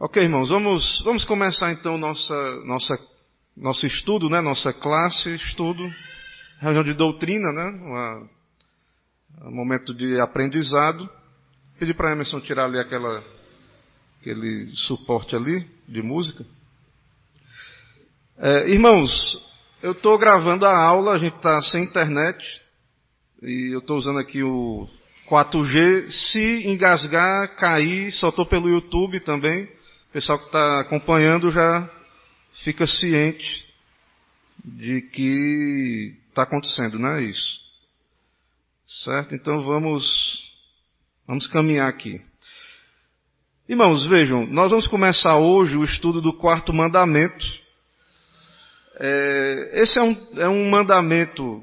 Ok, irmãos, vamos começar então nosso estudo, né? Nossa classe, estudo, reunião de doutrina, né? Um momento de aprendizado. Pedi para a Emerson tirar ali aquele suporte ali de música. Irmãos, eu estou gravando a aula, a gente está sem internet e eu estou usando aqui o 4G. Se engasgar, cair, só estou pelo YouTube também. O pessoal que está acompanhando já fica ciente de que está acontecendo, não é isso? Certo? Então vamos caminhar aqui. Irmãos, vejam, nós vamos começar hoje o estudo do quarto mandamento. Esse é um mandamento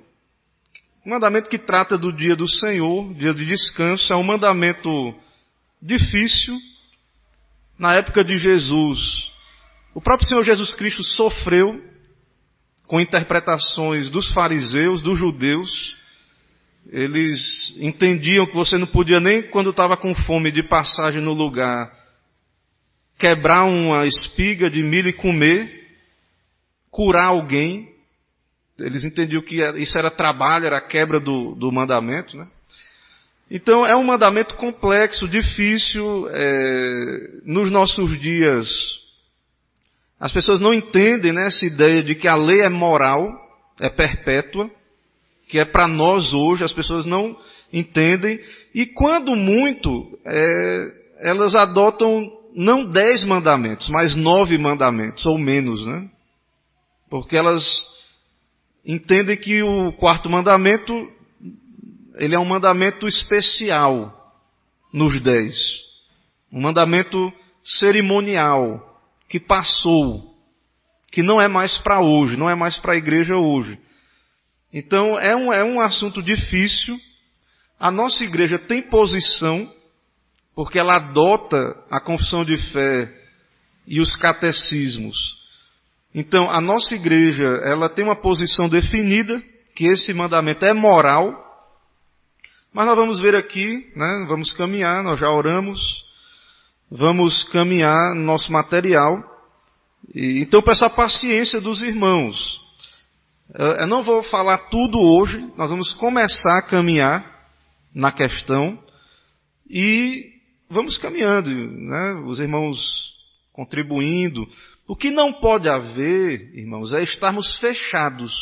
que trata do dia do Senhor, dia de descanso. É um mandamento difícil. Na época de Jesus, o próprio Senhor Jesus Cristo sofreu com interpretações dos fariseus, dos judeus. Eles entendiam que você não podia nem quando estava com fome de passagem no lugar, quebrar uma espiga de milho e comer, curar alguém. Eles entendiam que isso era trabalho, era a quebra do mandamento, né? Então, é um mandamento complexo, difícil. Nos nossos dias, as pessoas não entendem, né, essa ideia de que a lei é moral, é perpétua, que é para nós hoje. As pessoas não entendem. E quando muito, elas adotam não 10 mandamentos, mas 9 mandamentos, ou menos, né? Porque elas entendem que o quarto mandamento, ele é um mandamento especial nos 10. Um mandamento cerimonial, que passou, que não é mais para hoje, não é mais para a igreja hoje. Então é um assunto difícil. A nossa igreja tem posição, porque ela adota a confissão de fé e os catecismos. Então a nossa igreja, ela tem uma posição definida, que esse mandamento é moral. Mas nós vamos ver aqui, né, vamos caminhar, nós já oramos, vamos caminhar no nosso material. Então peço a paciência dos irmãos. Eu não vou falar tudo hoje, nós vamos começar a caminhar na questão e vamos caminhando, né, os irmãos contribuindo. O que não pode haver, irmãos, é estarmos fechados,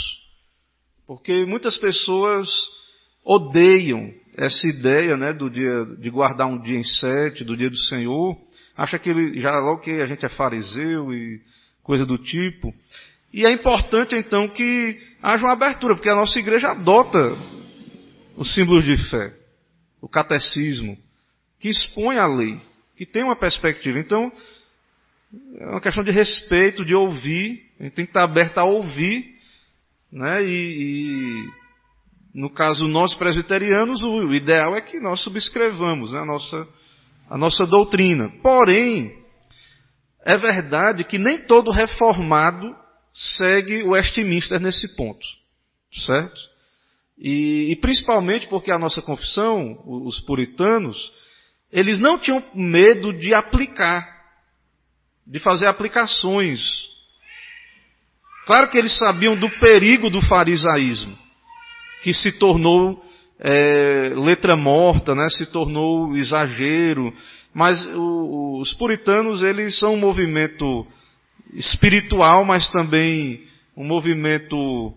porque muitas pessoas odeiam essa ideia, né, do dia de guardar um dia em 7, do dia do Senhor. Acha que já logo que a gente é fariseu e coisa do tipo. E é importante então que haja uma abertura, porque a nossa igreja adota os símbolos de fé, o catecismo, que expõe a lei, que tem uma perspectiva. Então, é uma questão de respeito, de ouvir. A gente tem que estar aberto a ouvir, né, no caso, nós presbiterianos, o ideal é que nós subscrevamos, né, a nossa doutrina. Porém, é verdade que nem todo reformado segue o Westminster nesse ponto, certo? E principalmente porque a nossa confissão, os puritanos, eles não tinham medo de aplicar, de fazer aplicações. Claro que eles sabiam do perigo do farisaísmo, que se tornou letra morta, né? Se tornou exagero. Mas os puritanos, eles são um movimento espiritual, mas também um movimento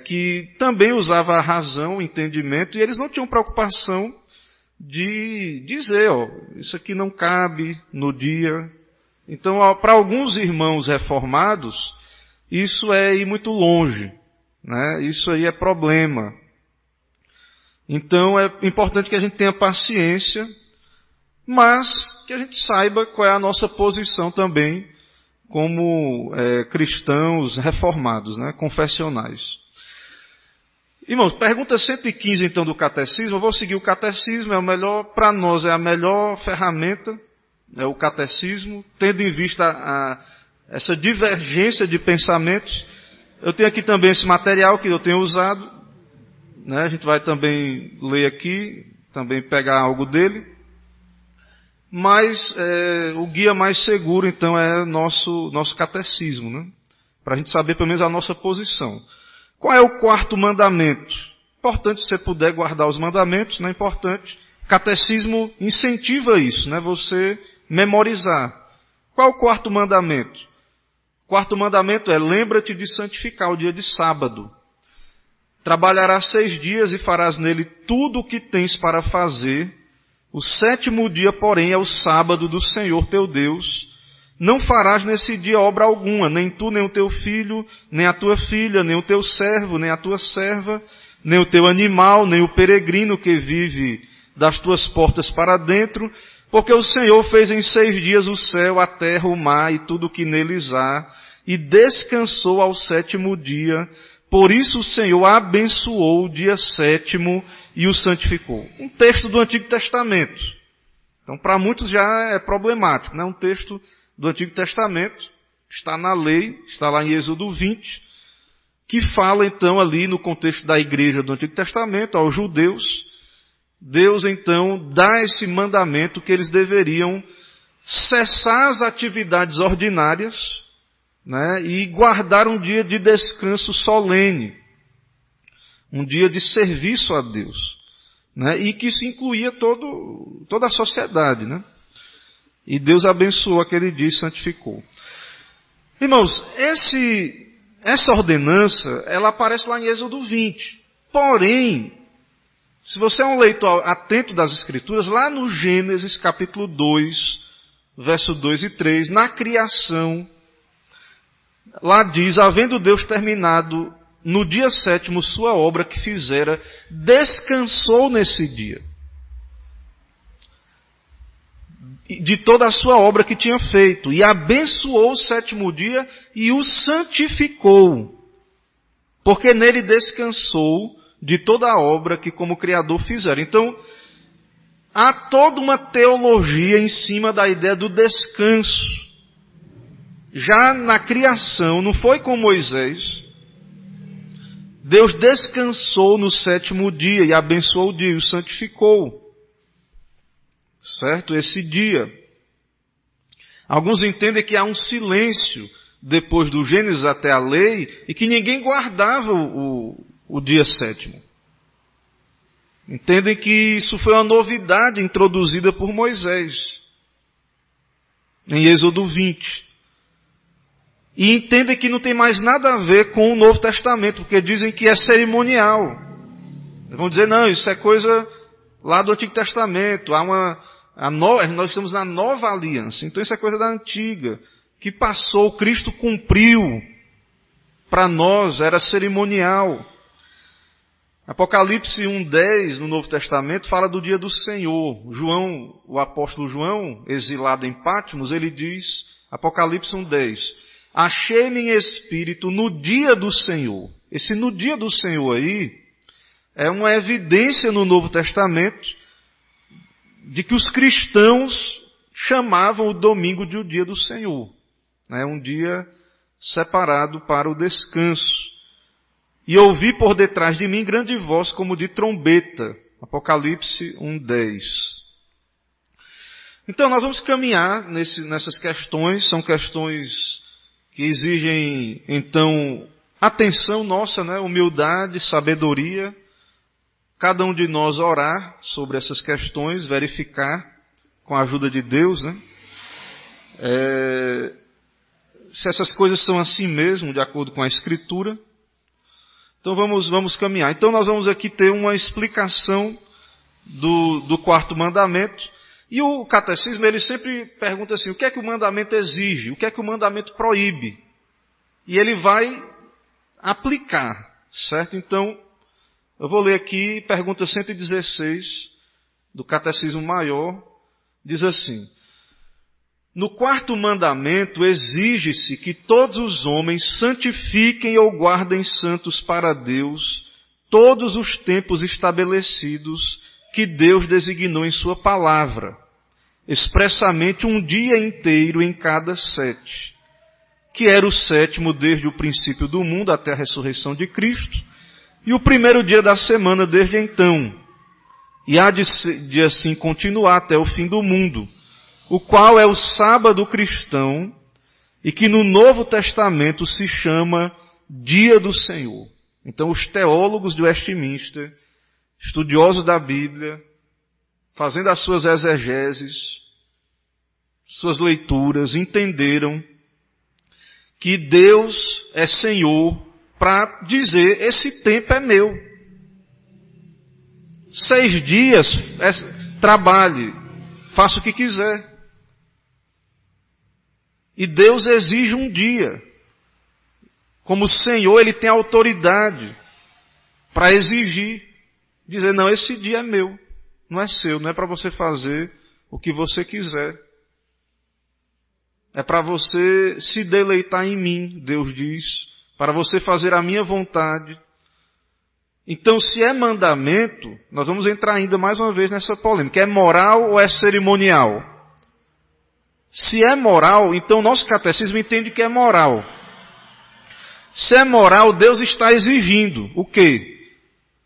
que também usava a razão, o entendimento, e eles não tinham preocupação de dizer, isso aqui não cabe no dia. Então, para alguns irmãos reformados, isso é ir muito longe, né? Isso aí é problema. Então é importante que a gente tenha paciência, mas que a gente saiba qual é a nossa posição também como cristãos reformados, né, confessionais. Irmãos, pergunta 115 então do catecismo. Eu vou seguir o catecismo, para nós é a melhor ferramenta, é o catecismo, tendo em vista essa divergência de pensamentos. Eu tenho aqui também esse material que eu tenho usado. Né, a gente vai também ler aqui, também pegar algo dele. mas o guia mais seguro, então, é nosso catecismo, né? Para a gente saber pelo menos a nossa posição. Qual é o quarto mandamento? Importante, se você puder guardar os mandamentos, né? Importante. Catecismo incentiva isso, né? Você memorizar. Qual é o quarto mandamento? O quarto mandamento é: lembra-te de santificar o dia de sábado. Trabalharás 6 dias e farás nele tudo o que tens para fazer. O 7º dia, porém, é o sábado do Senhor teu Deus. Não farás nesse dia obra alguma, nem tu, nem o teu filho, nem a tua filha, nem o teu servo, nem a tua serva, nem o teu animal, nem o peregrino que vive das tuas portas para dentro, porque o Senhor fez em 6 dias o céu, a terra, o mar e tudo o que neles há, e descansou ao 7º dia. Por isso o Senhor abençoou o dia 7º e o santificou. Um texto do Antigo Testamento. Então, para muitos já é problemático, né? Um texto do Antigo Testamento, está na lei, está lá em Êxodo 20, que fala então ali no contexto da igreja do Antigo Testamento, aos judeus. Deus então dá esse mandamento que eles deveriam cessar as atividades ordinárias, né, e guardar um dia de descanso solene, um dia de serviço a Deus, né, e que isso incluía toda a sociedade, né? E Deus abençoou aquele dia e santificou. Irmãos, essa ordenança, ela aparece lá em Êxodo 20. Porém, se você é um leitor atento das Escrituras, lá no Gênesis capítulo 2, verso 2 e 3, na criação, lá diz: havendo Deus terminado no dia 7º sua obra que fizera, descansou nesse dia de toda a sua obra que tinha feito, e abençoou o 7º dia e o santificou, porque nele descansou de toda a obra que como Criador fizera. Então, há toda uma teologia em cima da ideia do descanso. Já na criação, não foi com Moisés, Deus descansou no 7º dia e abençoou o dia e o santificou. Certo? Esse dia. Alguns entendem que há um silêncio depois do Gênesis até a lei e que ninguém guardava o dia 7º. Entendem que isso foi uma novidade introduzida por Moisés em Êxodo 20. E entendem que não tem mais nada a ver com o Novo Testamento, porque dizem que é cerimonial. Vão dizer: não, isso é coisa lá do Antigo Testamento, nós estamos na nova aliança, então isso é coisa da antiga, que passou, Cristo cumpriu, para nós era cerimonial. Apocalipse 1:10 no Novo Testamento fala do dia do Senhor. João, o apóstolo João, exilado em Patmos, ele diz, Apocalipse 1:10, achei-me em espírito no dia do Senhor. Esse no dia do Senhor aí é uma evidência no Novo Testamento de que os cristãos chamavam o domingo de o dia do Senhor. É um dia separado para o descanso. E ouvi por detrás de mim grande voz como de trombeta. Apocalipse 1:10. Então nós vamos caminhar nessas questões. São questões que exigem, então, atenção nossa, né? Humildade, sabedoria. Cada um de nós orar sobre essas questões, verificar com a ajuda de Deus, né? Se essas coisas são assim mesmo, de acordo com a Escritura. Então vamos caminhar. Então nós vamos aqui ter uma explicação do quarto mandamento. E o catecismo, ele sempre pergunta assim: o que é que o mandamento exige? O que é que o mandamento proíbe? E ele vai aplicar, certo? Então, eu vou ler aqui, pergunta 116 do Catecismo Maior, diz assim: no quarto mandamento exige-se que todos os homens santifiquem ou guardem santos para Deus todos os tempos estabelecidos que Deus designou em sua palavra, expressamente um dia inteiro em cada 7, que era o 7º desde o princípio do mundo até a ressurreição de Cristo, e o primeiro dia da semana desde então, e há de assim continuar até o fim do mundo, o qual é o sábado cristão e que no Novo Testamento se chama Dia do Senhor. Então os teólogos de Westminster, estudiosos da Bíblia, fazendo as suas exegeses, suas leituras, entenderam que Deus é Senhor para dizer, esse tempo é meu. 6 dias, trabalhe, faça o que quiser. E Deus exige um dia. Como Senhor, Ele tem autoridade para exigir, dizer, não, esse dia é meu, não é seu, não é para você fazer o que você quiser. É para você se deleitar em mim, Deus diz, para você fazer a minha vontade. Então, se é mandamento, nós vamos entrar ainda mais uma vez nessa polêmica. É moral ou é cerimonial? Se é moral, então o nosso catecismo entende que é moral. Se é moral, Deus está exigindo o quê?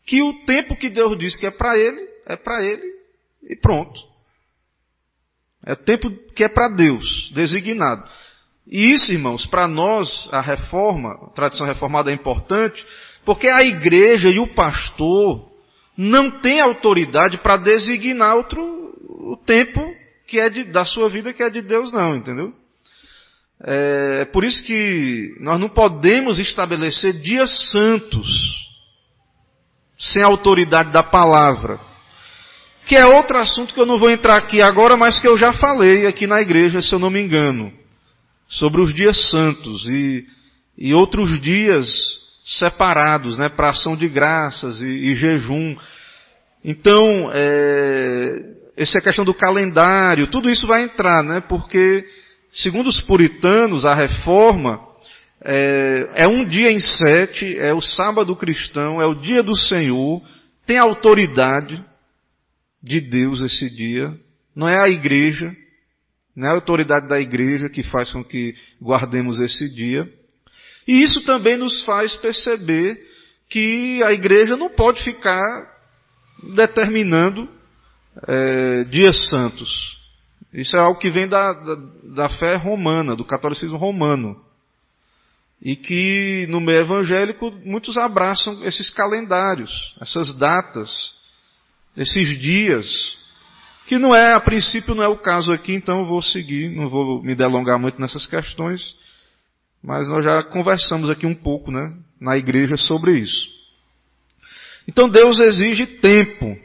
Que o tempo que Deus diz que é para Ele e pronto. É tempo que é para Deus, designado. E isso, irmãos, para nós, a tradição reformada é importante, porque a igreja e o pastor não têm autoridade para designar o tempo que é da sua vida, que é de Deus, não, entendeu? É por isso que nós não podemos estabelecer dias santos sem a autoridade da palavra. Que é outro assunto que eu não vou entrar aqui agora, mas que eu já falei aqui na igreja, se eu não me engano. Sobre os dias santos e outros dias separados, né, para ação de graças e jejum. Então, essa é a questão do calendário, tudo isso vai entrar, né, porque, segundo os puritanos, a reforma é um dia em 7, é o sábado cristão, é o dia do Senhor, tem autoridade de Deus esse dia, não é a igreja, não é a autoridade da igreja que faz com que guardemos esse dia. E isso também nos faz perceber que a igreja não pode ficar determinando dias santos. Isso é algo que vem da fé romana, do catolicismo romano. E que no meio evangélico muitos abraçam esses calendários, essas datas, esses dias, que não é, a princípio não é o caso aqui, então eu vou seguir, não vou me delongar muito nessas questões, mas nós já conversamos aqui um pouco, né, na igreja sobre isso. Então Deus exige tempo.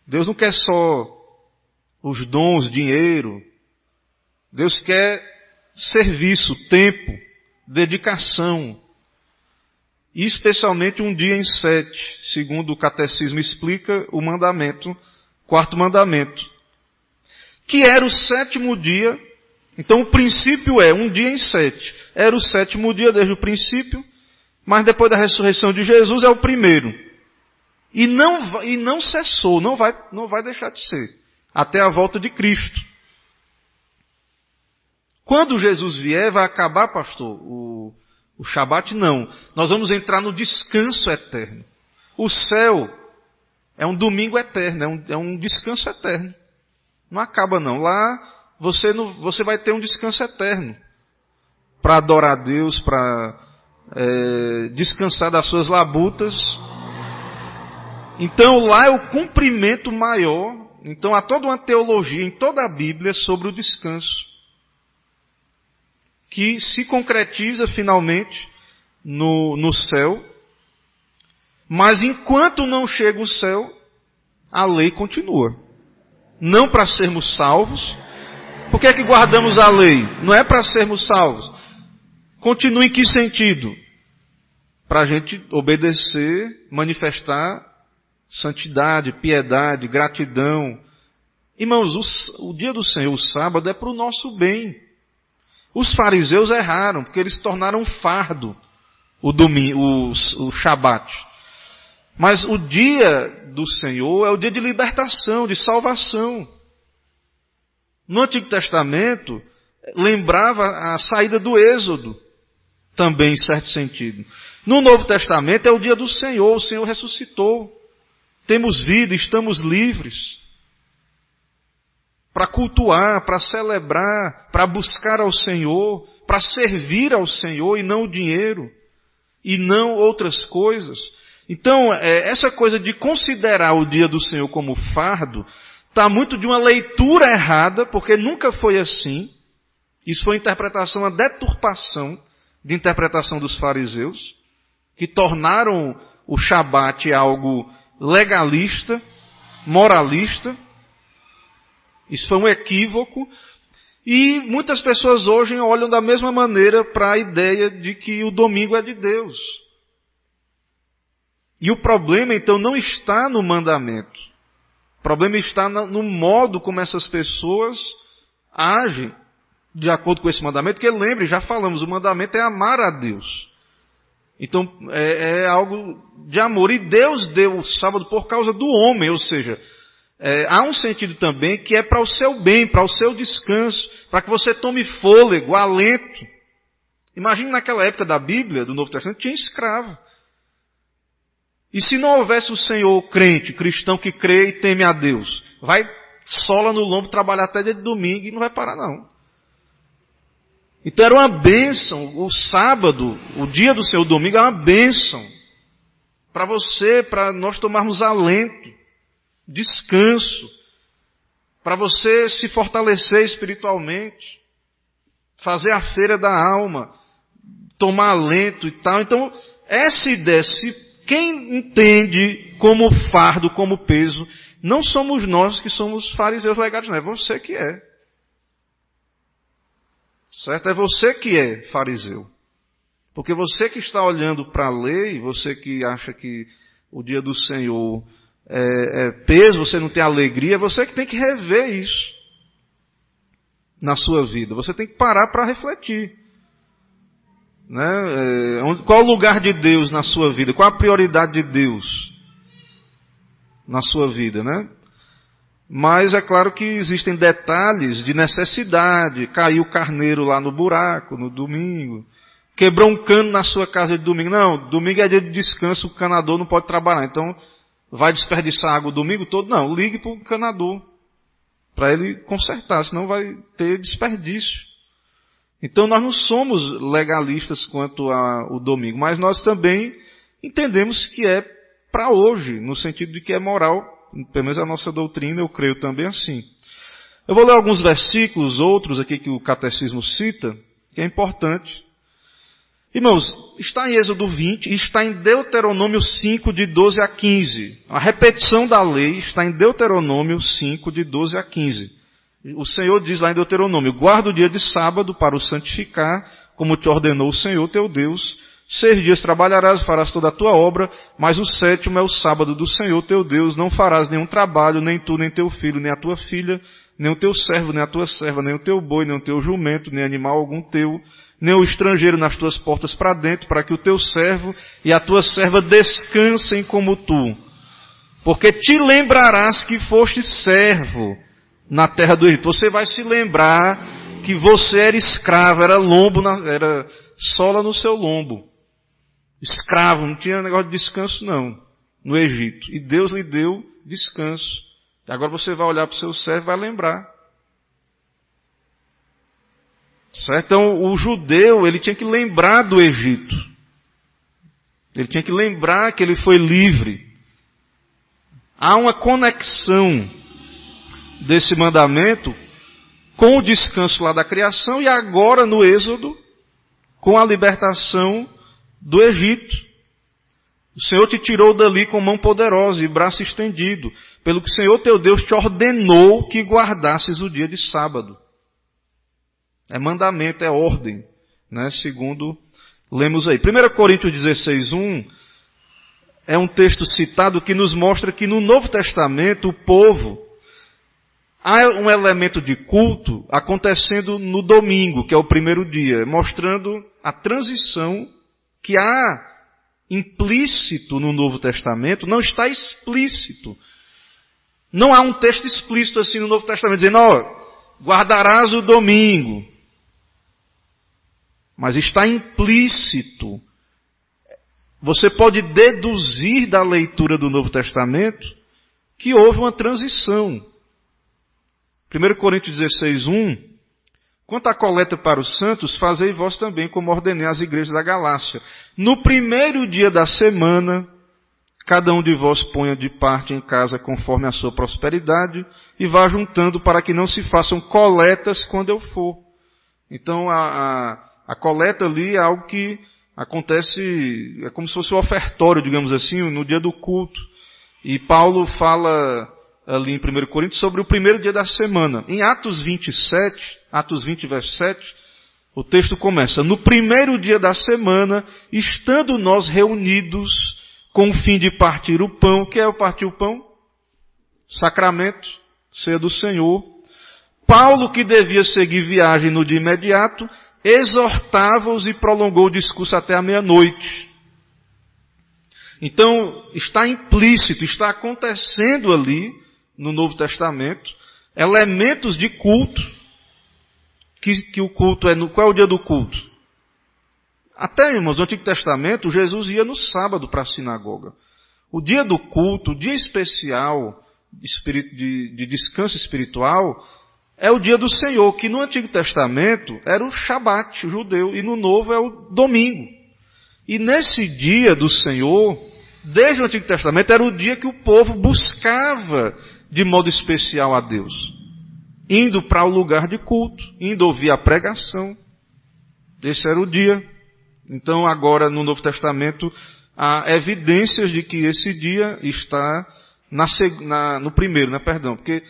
Deus não quer só os dons, dinheiro. Deus quer serviço, tempo, dedicação. E especialmente um dia em 7, segundo o catecismo explica o mandamento, 4º mandamento. Que era o 7º dia. Então o princípio é um dia em 7. Era o 7º dia desde o princípio, mas depois da ressurreição de Jesus é o primeiro. E não cessou, não vai deixar de ser, até a volta de Cristo. Quando Jesus vier, vai acabar, pastor, o Shabat? Não. Nós vamos entrar no descanso eterno. O céu é um domingo eterno, é um descanso eterno. Não acaba não. Lá você vai ter um descanso eterno para adorar a Deus, para descansar das suas labutas. Então lá é o cumprimento maior. Então há toda uma teologia em toda a Bíblia sobre o descanso, que se concretiza finalmente no céu. Mas enquanto não chega o céu, a lei continua. Não para sermos salvos. Por que é que guardamos a lei? Não é para sermos salvos. Continua em que sentido? Para a gente obedecer, manifestar santidade, piedade, gratidão. Irmãos, o dia do Senhor, o sábado, é para o nosso bem. Os fariseus erraram, porque eles tornaram fardo o Shabat. Mas o dia do Senhor é o dia de libertação, de salvação. No Antigo Testamento, lembrava a saída do Êxodo, também em certo sentido. No Novo Testamento é o dia do Senhor, o Senhor ressuscitou. Temos vida, estamos livres para cultuar, para celebrar, para buscar ao Senhor, para servir ao Senhor e não o dinheiro, e não outras coisas. Então, essa coisa de considerar o dia do Senhor como fardo, está muito de uma leitura errada, porque nunca foi assim. Isso foi interpretação, uma deturpação de interpretação dos fariseus, que tornaram o Shabat algo legalista, moralista. Isso foi um equívoco. E muitas pessoas hoje olham da mesma maneira para a ideia de que o domingo é de Deus. E o problema, então, não está no mandamento. O problema está no modo como essas pessoas agem de acordo com esse mandamento. Porque lembre, já falamos, o mandamento é amar a Deus. Então, é algo de amor. E Deus deu o sábado por causa do homem, ou seja, há um sentido também que é para o seu bem, para o seu descanso, para que você tome fôlego, alento. Imagine naquela época da Bíblia, do Novo Testamento, tinha escravo. E se não houvesse o Senhor crente, cristão que crê e teme a Deus, vai sola no lombo trabalhar até dia de domingo e não vai parar não. Então era uma bênção, o sábado, o dia do Senhor, o domingo é uma bênção. Para você, para nós tomarmos alento, descanso, para você se fortalecer espiritualmente, fazer a feira da alma, tomar alento e tal. Então, essa ideia, quem entende como fardo, como peso, não somos nós que somos fariseus legados, não, é você que é. Certo? É você que é fariseu. Porque você que está olhando para a lei, você que acha que o dia do Senhor é peso, você não tem alegria, é você que tem que rever isso na sua vida. Você tem que parar para refletir. Né? Qual o lugar de Deus na sua vida? Qual a prioridade de Deus na sua vida? Né? Mas é claro que existem detalhes de necessidade. Caiu o carneiro lá no buraco, no domingo. Quebrou um cano na sua casa de domingo. Não, domingo é dia de descanso, o canador não pode trabalhar. Então, vai desperdiçar água o domingo todo? Não, ligue para o canador, para ele consertar, senão vai ter desperdício. Então, nós não somos legalistas quanto ao domingo, mas nós também entendemos que é para hoje, no sentido de que é moral. Pelo menos a nossa doutrina, eu creio também assim. Eu vou ler alguns versículos, outros aqui que o catecismo cita, que é importante. Irmãos, está em Êxodo 20 e está em Deuteronômio 5, de 12 a 15. A repetição da lei está em Deuteronômio 5, de 12 a 15. O Senhor diz lá em Deuteronômio: guarda o dia de sábado para o santificar, como te ordenou o Senhor teu Deus. 6 dias trabalharás, farás toda a tua obra, mas o 7º é o sábado do Senhor teu Deus. Não farás nenhum trabalho, nem tu, nem teu filho, nem a tua filha, nem o teu servo, nem a tua serva, nem o teu boi, nem o teu jumento, nem animal algum teu, nem o estrangeiro nas tuas portas para dentro, para que o teu servo e a tua serva descansem como tu. Porque te lembrarás que foste servo na terra do Egito. Você vai se lembrar que você era escravo, era era sola no seu lombo. Escravo, não tinha negócio de descanso não, no Egito. E Deus lhe deu descanso. Agora você vai olhar para o seu servo e vai lembrar. Certo? Então o judeu, ele tinha que lembrar do Egito. Ele tinha que lembrar que ele foi livre. Há uma conexão desse mandamento com o descanso lá da criação e agora no Êxodo com a libertação do Egito. O Senhor te tirou dali com mão poderosa e braço estendido, pelo que o Senhor teu Deus te ordenou que guardasses o dia de sábado. É mandamento, é ordem, né? Segundo lemos aí. 1 Coríntios 16:1 é um texto citado que nos mostra que no Novo Testamento o povo, há um elemento de culto acontecendo no domingo, que é o primeiro dia, mostrando a transição que há implícito no Novo Testamento, não está explícito. Não há um texto explícito assim no Novo Testamento, dizendo, guardarás o domingo. Mas está implícito. Você pode deduzir da leitura do Novo Testamento que houve uma transição. 1 Coríntios 16:1, quanto à coleta para os santos, fazei vós também como ordenei às igrejas da Galácia. No primeiro dia da semana, cada um de vós ponha de parte em casa conforme a sua prosperidade e vá juntando para que não se façam coletas quando eu for. Então a coleta ali é algo que acontece, é como se fosse o ofertório, digamos assim, no dia do culto. E Paulo fala ali em 1 Coríntios sobre o primeiro dia da semana. Em Atos 27, Atos 20, verso 7, o texto começa: no primeiro dia da semana, estando nós reunidos com o fim de partir o pão. O que é o partir o pão? Sacramento, ceia do Senhor. Paulo, que devia seguir viagem no dia imediato, exortava-os e prolongou o discurso até a meia-noite. Então, está implícito, está acontecendo ali, no Novo Testamento, elementos de culto, que o culto é, qual é o dia do culto? Até, irmãos, no Antigo Testamento, Jesus ia no sábado para a sinagoga. O dia do culto, o dia especial de descanso espiritual, é o dia do Senhor, que no Antigo Testamento era o Shabat judeu, e no Novo é o domingo. E nesse dia do Senhor, desde o Antigo Testamento, era o dia que o povo buscava de modo especial a Deus, indo para o lugar de culto, indo ouvir a pregação. Esse era o dia. Então agora no Novo Testamento há evidências de que esse dia está no primeiro, porque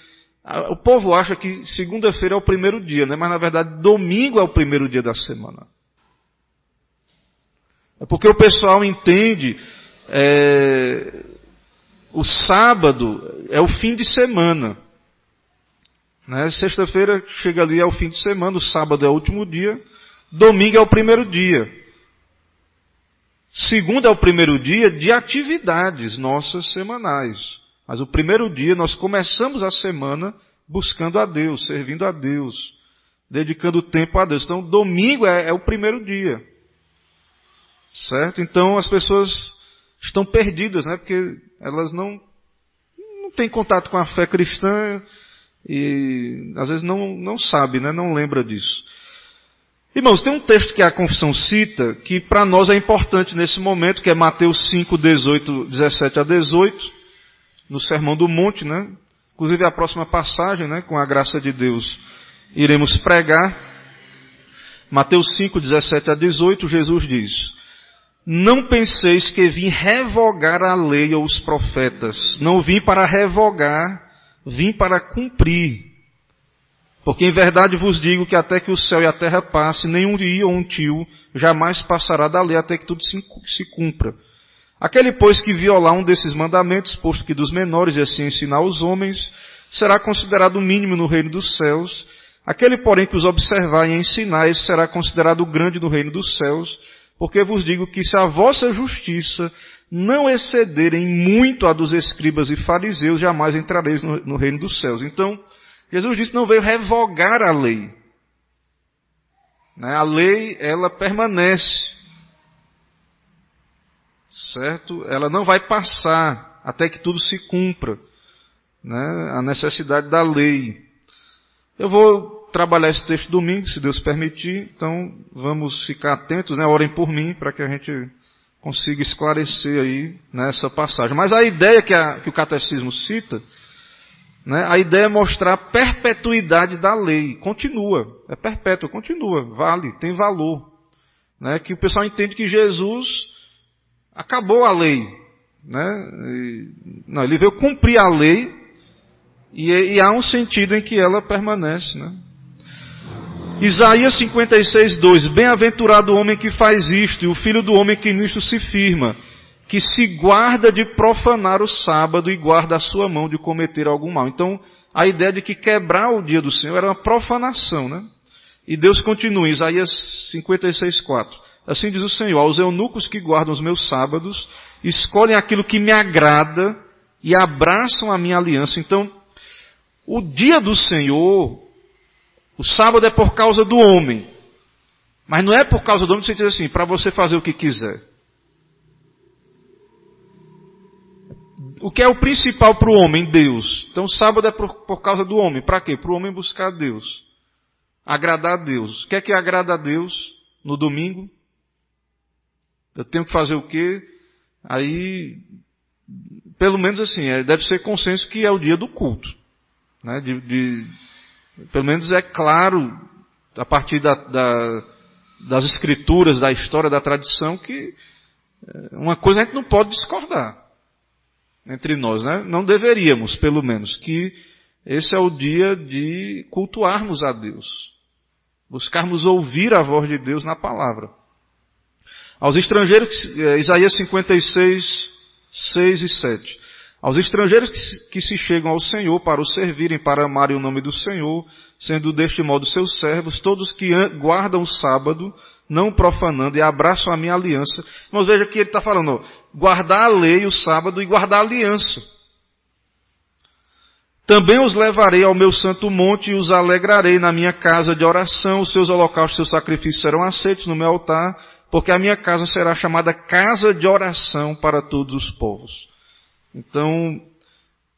o povo acha que segunda-feira é o primeiro dia, mas na verdade domingo é o primeiro dia da semana. É porque o pessoal entende o sábado é o fim de semana. Sexta-feira chega ali, é o fim de semana, o sábado é o último dia, domingo é o primeiro dia. Segunda é o primeiro dia de atividades nossas semanais. Mas o primeiro dia nós começamos a semana buscando a Deus, servindo a Deus, dedicando tempo a Deus. Então domingo é o primeiro dia. Certo? Então as pessoas estão perdidas, porque elas não têm contato com a fé cristã e às vezes não sabe, não lembra disso. Irmãos, tem um texto que a confissão cita, que para nós é importante nesse momento, que é Mateus 5, 17 a 18, no Sermão do Monte, Inclusive a próxima passagem, com a graça de Deus, iremos pregar. Mateus 5, 17 a 18, Jesus diz: não penseis que vim revogar a lei ou os profetas. Não vim para revogar, vim para cumprir. Porque em verdade vos digo que até que o céu e a terra passe, nenhum dia ou um tio jamais passará da lei até que tudo se cumpra. Aquele, pois, que violar um desses mandamentos, posto que dos menores e assim ensinar os homens, será considerado o mínimo no reino dos céus. Aquele, porém, que os observar e ensinar, esse será considerado grande no reino dos céus. Porque vos digo que se a vossa justiça não excederem muito a dos escribas e fariseus, jamais entrareis no reino dos céus. Então, Jesus disse que não veio revogar a lei. A lei, ela permanece. Certo? Ela não vai passar até que tudo se cumpra. A necessidade da lei. Eu vou trabalhar esse texto domingo, se Deus permitir. Então, vamos ficar atentos, orem por mim, para que a gente consiga esclarecer aí nessa passagem. Mas a ideia que o catecismo cita, a ideia é mostrar a perpetuidade da lei. Continua, é perpétua, continua, vale, tem valor. Que o pessoal entende que Jesus acabou a lei. Não, ele veio cumprir a lei e há um sentido em que ela permanece. Isaías 56, 2: bem-aventurado o homem que faz isto, e o filho do homem que nisto se firma, que se guarda de profanar o sábado e guarda a sua mão de cometer algum mal. Então, a ideia de que quebrar o dia do Senhor era uma profanação. E Deus continua, Isaías 56, 4. Assim diz o Senhor: aos eunucos que guardam os meus sábados, escolhem aquilo que me agrada e abraçam a minha aliança. Então, o dia do Senhor, o sábado é por causa do homem. Mas não é por causa do homem, você diz assim, para você fazer o que quiser. o que é o principal para o homem? Deus. Então o sábado é por causa do homem. Para quê? Para o homem buscar Deus. Agradar a Deus. O que é que agrada a Deus no domingo? Eu tenho que fazer o quê? Aí, pelo menos assim, deve ser consenso que é o dia do culto. Né? Pelo menos é claro, a partir das escrituras, da história, da tradição, que uma coisa a gente não pode discordar entre nós, né? Não deveríamos, pelo menos, que esse é o dia de cultuarmos a Deus, buscarmos ouvir a voz de Deus na palavra. Aos estrangeiros, Isaías 56, 6 e 7. Aos estrangeiros que se chegam ao Senhor para o servirem, para amarem o nome do Senhor, sendo deste modo seus servos, todos que guardam o sábado, não profanando e abraçam a minha aliança. Mas veja que ele está falando, guardar a lei, o sábado, e guardar a aliança. Também os levarei ao meu santo monte e os alegrarei na minha casa de oração, os seus holocaustos, seus sacrifícios serão aceitos no meu altar, porque a minha casa será chamada casa de oração para todos os povos. Então,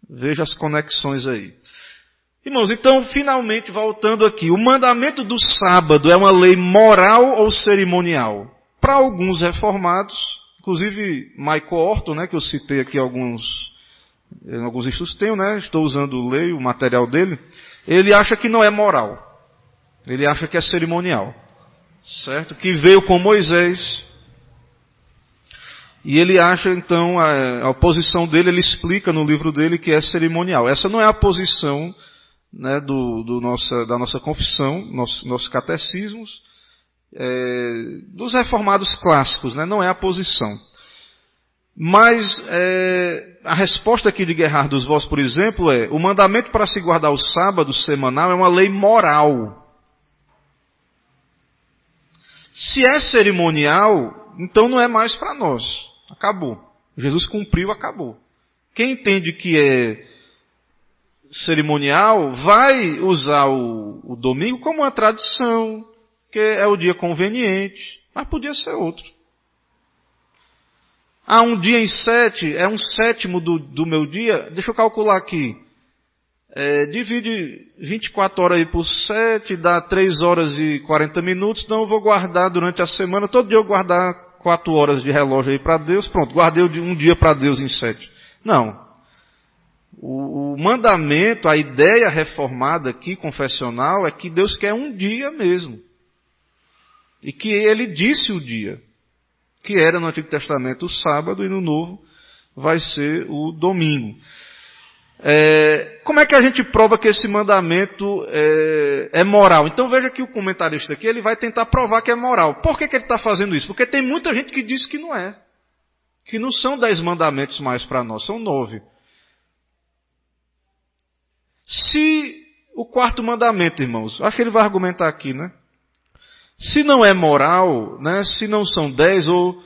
veja as conexões aí. Irmãos, então, finalmente, voltando aqui, o mandamento do sábado é uma lei moral ou cerimonial? Para alguns reformados, inclusive Michael Horton, né, que eu citei aqui alguns estudos tenho, né, estou usando o material dele, ele acha que não é moral. Ele acha que é cerimonial. Certo? Que veio com Moisés. E ele acha, então, a posição dele, ele explica no livro dele que é cerimonial. Essa não é a posição, né, da nossa confissão, nossos catecismos, dos reformados clássicos, né, não é a posição. Mas a resposta aqui de Gerhard dos Vos, por exemplo, o mandamento para se guardar o sábado semanal é uma lei moral. Se é cerimonial, então não é mais para nós. Acabou. Jesus cumpriu, acabou. Quem entende que é cerimonial vai usar o domingo como uma tradição, que é o dia conveniente, mas podia ser outro. Um dia em 7, é um sétimo do meu dia, deixa eu calcular aqui. Divide 24 horas aí por 7, dá 3 horas e 40 minutos, então eu vou guardar durante a semana, todo dia eu guardar 4 horas de relógio aí para Deus, pronto, guardei um dia para Deus em 7. Não. O mandamento, a ideia reformada aqui, confessional, é que Deus quer um dia mesmo. E que Ele disse o dia, que era no Antigo Testamento o sábado e no Novo vai ser o domingo. Como é que a gente prova que esse mandamento é moral? Então veja que o comentarista aqui ele vai tentar provar que é moral. Por que ele está fazendo isso? Porque tem muita gente que diz que não é. Que não são 10 mandamentos mais para nós, são 9. Se o quarto mandamento, irmãos, acho que ele vai argumentar aqui, né? Se não é moral, né? Se não são 10, ou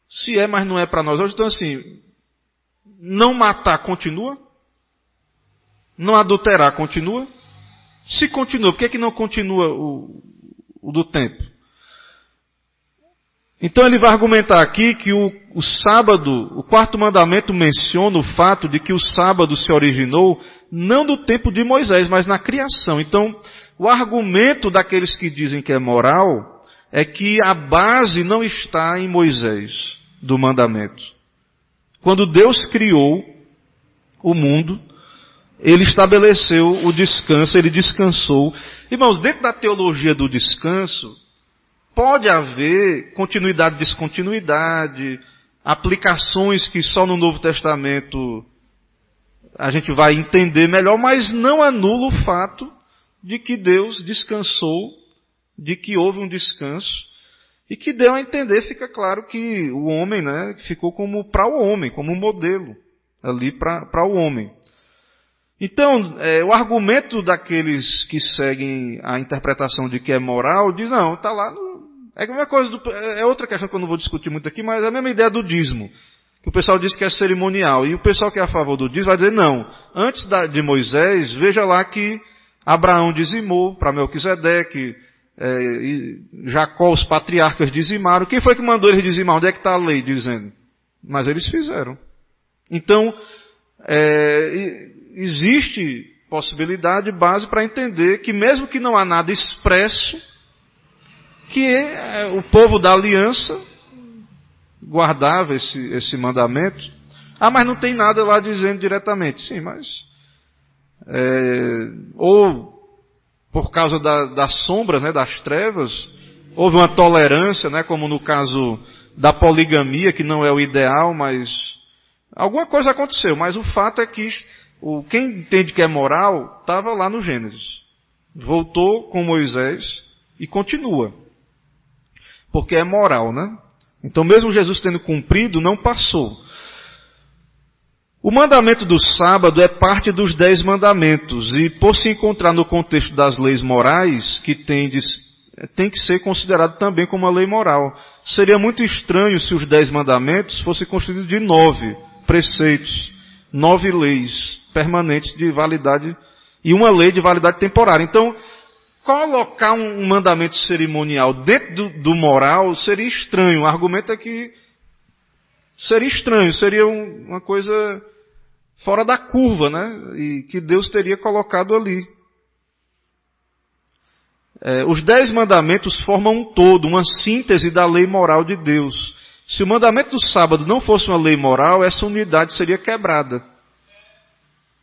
se é, mas não é para nós hoje, então assim, não matar continua? Não adulterar continua? Se continua, por que não continua o do tempo? Então ele vai argumentar aqui que o sábado, o quarto mandamento menciona o fato de que o sábado se originou não do tempo de Moisés, mas na criação. Então, o argumento daqueles que dizem que é moral é que a base não está em Moisés, do mandamento. Quando Deus criou o mundo, Ele estabeleceu o descanso, Ele descansou. Irmãos, dentro da teologia do descanso, pode haver continuidade e descontinuidade, aplicações que só no Novo Testamento a gente vai entender melhor, mas não anula o fato de que Deus descansou, de que houve um descanso, e que deu a entender, fica claro que o homem, né, ficou como para o homem, como um modelo ali para o homem. Então, o argumento daqueles que seguem a interpretação de que é moral, diz, não, está lá, é a mesma coisa, é outra questão que eu não vou discutir muito aqui, mas é a mesma ideia do dízimo, que o pessoal diz que é cerimonial, e o pessoal que é a favor do dízimo vai dizer, não, antes de Moisés, veja lá que Abraão dizimou para Melquisedeque, Jacó, os patriarcas dizimaram, quem foi que mandou eles dizimar? Onde é que está a lei dizendo? Mas eles fizeram. Então, existe possibilidade, base para entender que mesmo que não há nada expresso, que o povo da aliança guardava esse mandamento. Mas não tem nada lá dizendo diretamente. Sim, mas... ou por causa das sombras, né, das trevas, houve uma tolerância, né, como no caso da poligamia, que não é o ideal, mas alguma coisa aconteceu. Mas o fato é que quem entende que é moral estava lá no Gênesis. Voltou com Moisés e continua. Porque é moral, né? Então mesmo Jesus tendo cumprido, não passou. O mandamento do sábado é parte dos 10 mandamentos, e por se encontrar no contexto das leis morais, que tem que ser considerado também como uma lei moral. Seria muito estranho se os 10 mandamentos fossem constituídos de 9 preceitos, 9 leis permanentes de validade, e uma lei de validade temporária. Então, colocar um mandamento cerimonial dentro do moral seria estranho. O argumento é que seria estranho, seria uma coisa fora da curva, né? E que Deus teria colocado ali. Os 10 mandamentos formam um todo, uma síntese da lei moral de Deus. Se o mandamento do sábado não fosse uma lei moral, essa unidade seria quebrada.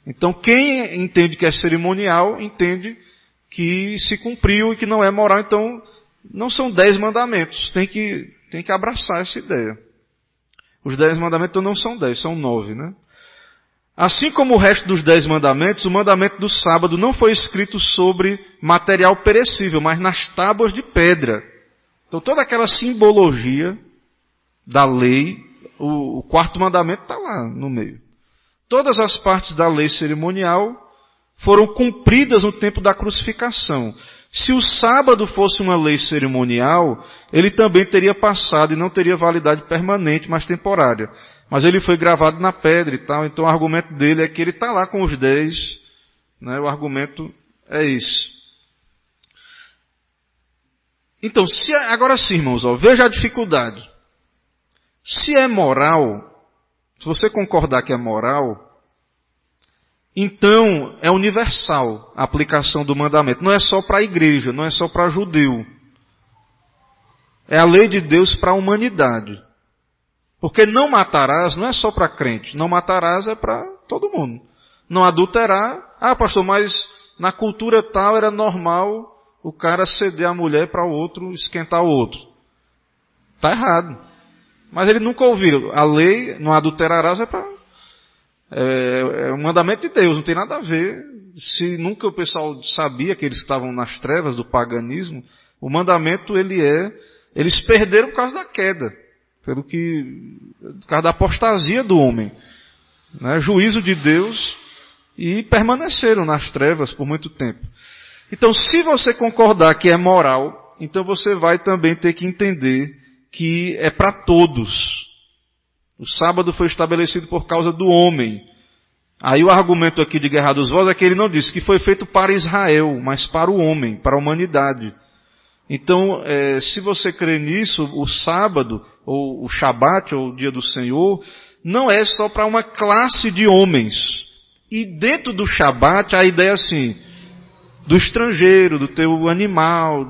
Então, quem entende que é cerimonial, entende que se cumpriu e que não é moral. Então, não são 10 mandamentos. Tem que abraçar essa ideia. Os 10 mandamentos então, não são 10, são 9, né? Assim como o resto dos 10 mandamentos, o mandamento do sábado não foi escrito sobre material perecível, mas nas tábuas de pedra. Então toda aquela simbologia da lei, o quarto mandamento está lá no meio. Todas as partes da lei cerimonial foram cumpridas no tempo da crucificação. Se o sábado fosse uma lei cerimonial, ele também teria passado e não teria validade permanente, mas temporária. Mas ele foi gravado na pedra e tal, então o argumento dele é que ele está lá com os 10, né? O argumento é esse. Então, agora sim, irmãos, veja a dificuldade. Se é moral, se você concordar que é moral, então é universal a aplicação do mandamento. Não é só para a igreja, não é só para judeu. É a lei de Deus para a humanidade. Porque não matarás não é só para crente. Não matarás é para todo mundo. Não adulterar. Pastor, mas na cultura tal era normal o cara ceder a mulher para o outro, esquentar o outro. Está errado. Mas ele nunca ouviu. A lei, não adulterarás, é um mandamento de Deus, não tem nada a ver. Se nunca o pessoal sabia que eles estavam nas trevas do paganismo, o mandamento eles perderam por causa da queda, por causa da apostasia do homem, né? Juízo de Deus, e permaneceram nas trevas por muito tempo. Então, se você concordar que é moral, então você vai também ter que entender que é para todos. O sábado foi estabelecido por causa do homem. Aí o argumento aqui de Guerra dos Vozes é que ele não disse que foi feito para Israel, mas para o homem, para a humanidade. Então, se você crê nisso, o sábado, ou o Shabat, ou o dia do Senhor, não é só para uma classe de homens. E dentro do Shabat, a ideia é assim, do estrangeiro, do teu animal,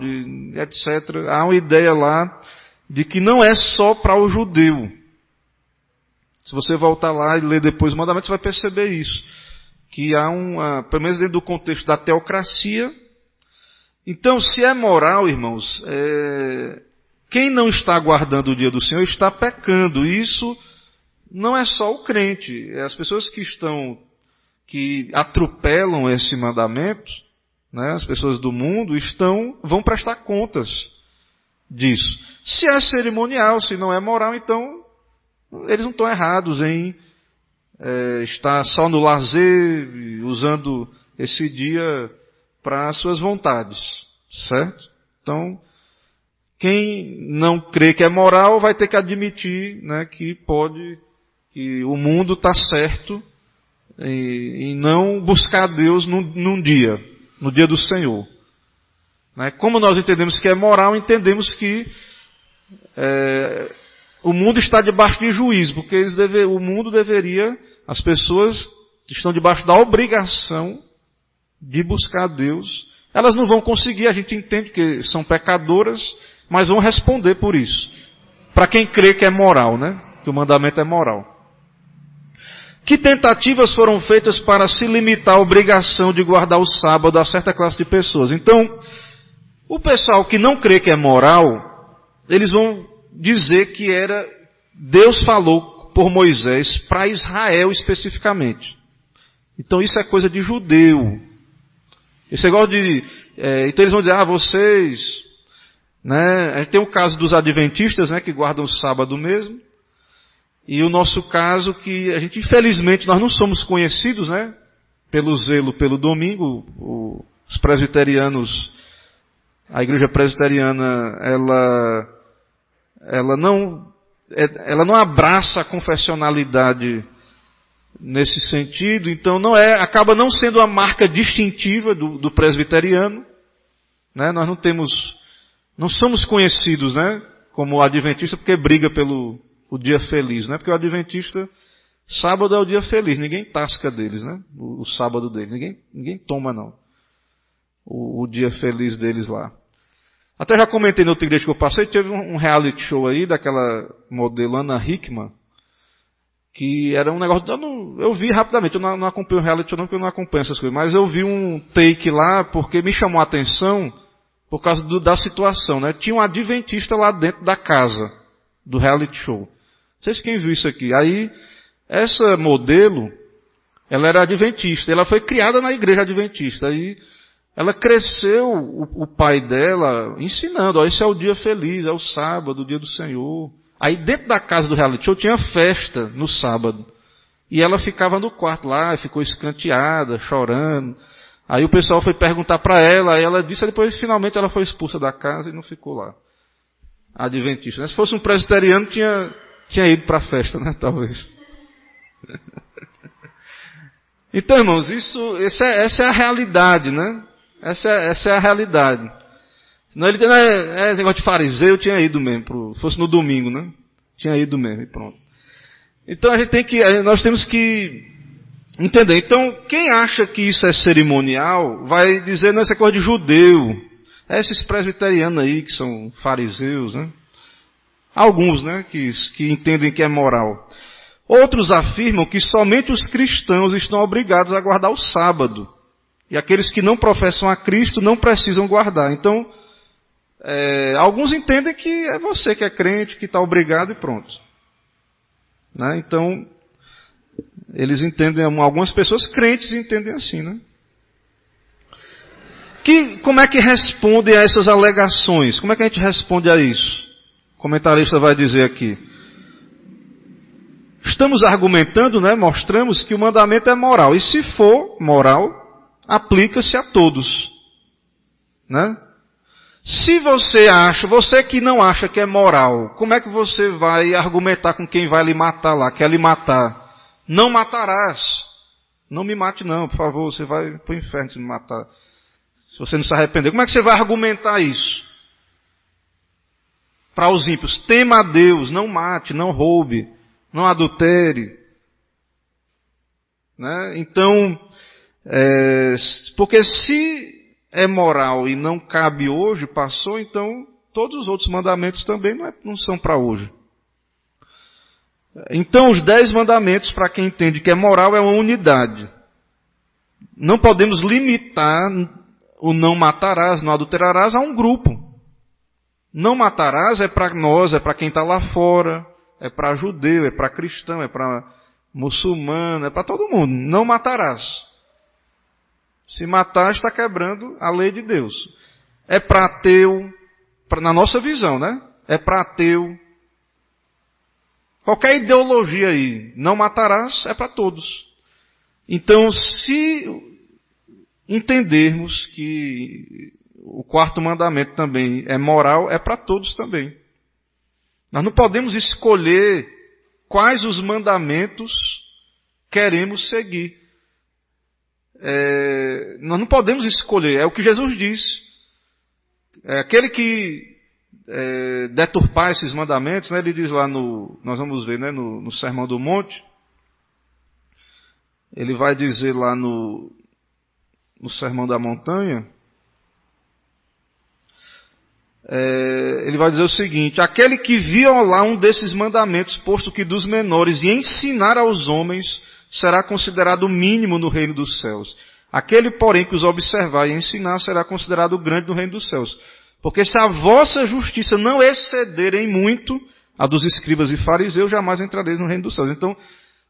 etc. Há uma ideia lá de que não é só para o judeu. Se você voltar lá e ler depois o mandamento, você vai perceber isso. Que há pelo menos dentro do contexto da teocracia. Então, se é moral, irmãos, quem não está guardando o dia do Senhor está pecando. E isso não é só o crente. As pessoas que atropelam esse mandamento, né, as pessoas do mundo, vão prestar contas disso. Se é cerimonial, se não é moral, então eles não estão errados em estar só no lazer, usando esse dia para as suas vontades, certo? Então, quem não crê que é moral vai ter que admitir, né, que o mundo está certo em não buscar Deus no dia do Senhor. Né? Como nós entendemos que é moral, entendemos que o mundo está debaixo de juízo, porque o mundo deveria, as pessoas estão debaixo da obrigação de buscar Deus. Elas não vão conseguir, a gente entende que são pecadoras, mas vão responder por isso. Para quem crê que é moral, né? Que o mandamento é moral. Que tentativas foram feitas para se limitar à obrigação de guardar o sábado a certa classe de pessoas? Então, o pessoal que não crê que é moral, eles vão dizer que Deus falou por Moisés para Israel especificamente. Então isso é coisa de judeu. Esse negócio então eles vão dizer, vocês, né? A gente tem o caso dos adventistas, né, que guardam o sábado mesmo. E o nosso caso que a gente, infelizmente, nós não somos conhecidos, né, pelo zelo pelo domingo. Os presbiterianos, a igreja presbiteriana, ela não abraça a confessionalidade nesse sentido, então acaba não sendo a marca distintiva do presbiteriano, né? Nós não somos conhecidos, né, como adventista porque briga pelo o dia feliz, né? Porque o adventista, sábado é o dia feliz, ninguém tasca deles, né? O sábado deles, ninguém toma não. O dia feliz deles lá. Até já comentei na outra igreja que eu passei, teve um reality show aí daquela modelo Ana Hickman, que era um negócio, eu vi rapidamente, eu não acompanho o reality show não, porque eu não acompanho essas coisas, mas eu vi um take lá, porque me chamou a atenção, por causa da situação, né? Tinha um adventista lá dentro da casa, do reality show. Não sei se quem viu isso aqui. Aí, essa modelo, ela era adventista, ela foi criada na igreja adventista, aí ela cresceu, o pai dela, ensinando, esse é o dia feliz, é o sábado, o dia do Senhor. Aí dentro da casa do reality show tinha festa no sábado. E ela ficava no quarto lá, ficou escanteada, chorando. Aí o pessoal foi perguntar para ela, aí ela disse, depois finalmente ela foi expulsa da casa e não ficou lá. Adventista. Se fosse um presbiteriano, tinha ido para a festa, né? Talvez. Então, irmãos, essa é a realidade, né? Essa é a realidade. Não, ele negócio de fariseu, eu tinha ido mesmo. Fosse no domingo, né? Tinha ido mesmo e pronto. Então nós temos que entender. Então, quem acha que isso é cerimonial, vai dizer, não, isso é coisa de judeu. Esses presbiterianos aí que são fariseus, né? Alguns, né? Que entendem que é moral. Outros afirmam que somente os cristãos estão obrigados a guardar o sábado. E aqueles que não professam a Cristo não precisam guardar. Então, alguns entendem que é você que é crente, que está obrigado e pronto. Né? Então, eles entendem, algumas pessoas crentes entendem assim, né? Como é que responde a essas alegações? Como é que a gente responde a isso? O comentarista vai dizer aqui. Estamos argumentando, né? Mostramos que o mandamento é moral. E se for moral, aplica-se a todos. Né? Se você que não acha que é moral, como é que você vai argumentar com quem vai lhe matar lá, quer lhe matar? Não matarás. Não me mate não, por favor, você vai para o inferno se me matar. Se você não se arrepender. Como é que você vai argumentar isso? Para os ímpios, tema a Deus, não mate, não roube, não adultere. Né? Então, porque se é moral e não cabe hoje, passou, então todos os outros mandamentos também não são para hoje. Então os 10 mandamentos, para quem entende que é moral, é uma unidade. Não podemos limitar o não matarás, não adulterarás a um grupo. Não matarás é para nós, é para quem está lá fora, é para judeu, é para cristão, é para muçulmano, é para todo mundo. Não matarás. Se matar, está quebrando a lei de Deus. É para ateu, na nossa visão, né? É para ateu. Qualquer ideologia aí, não matarás, é para todos. Então, se entendermos que o 4º mandamento também é moral, é para todos também. Nós não podemos escolher quais os mandamentos queremos seguir. Nós não podemos escolher, é o que Jesus diz. Aquele que deturpar esses mandamentos, né? Ele diz lá nós vamos ver, né, no Sermão do Monte, ele vai dizer lá no Sermão da Montanha, ele vai dizer o seguinte: aquele que violar um desses mandamentos, posto que dos menores, e ensinar aos homens, será considerado mínimo no reino dos céus. Aquele, porém, que os observar e ensinar, será considerado grande no reino dos céus. Porque se a vossa justiça não exceder em muito a dos escribas e fariseus, jamais entrareis no reino dos céus. Então,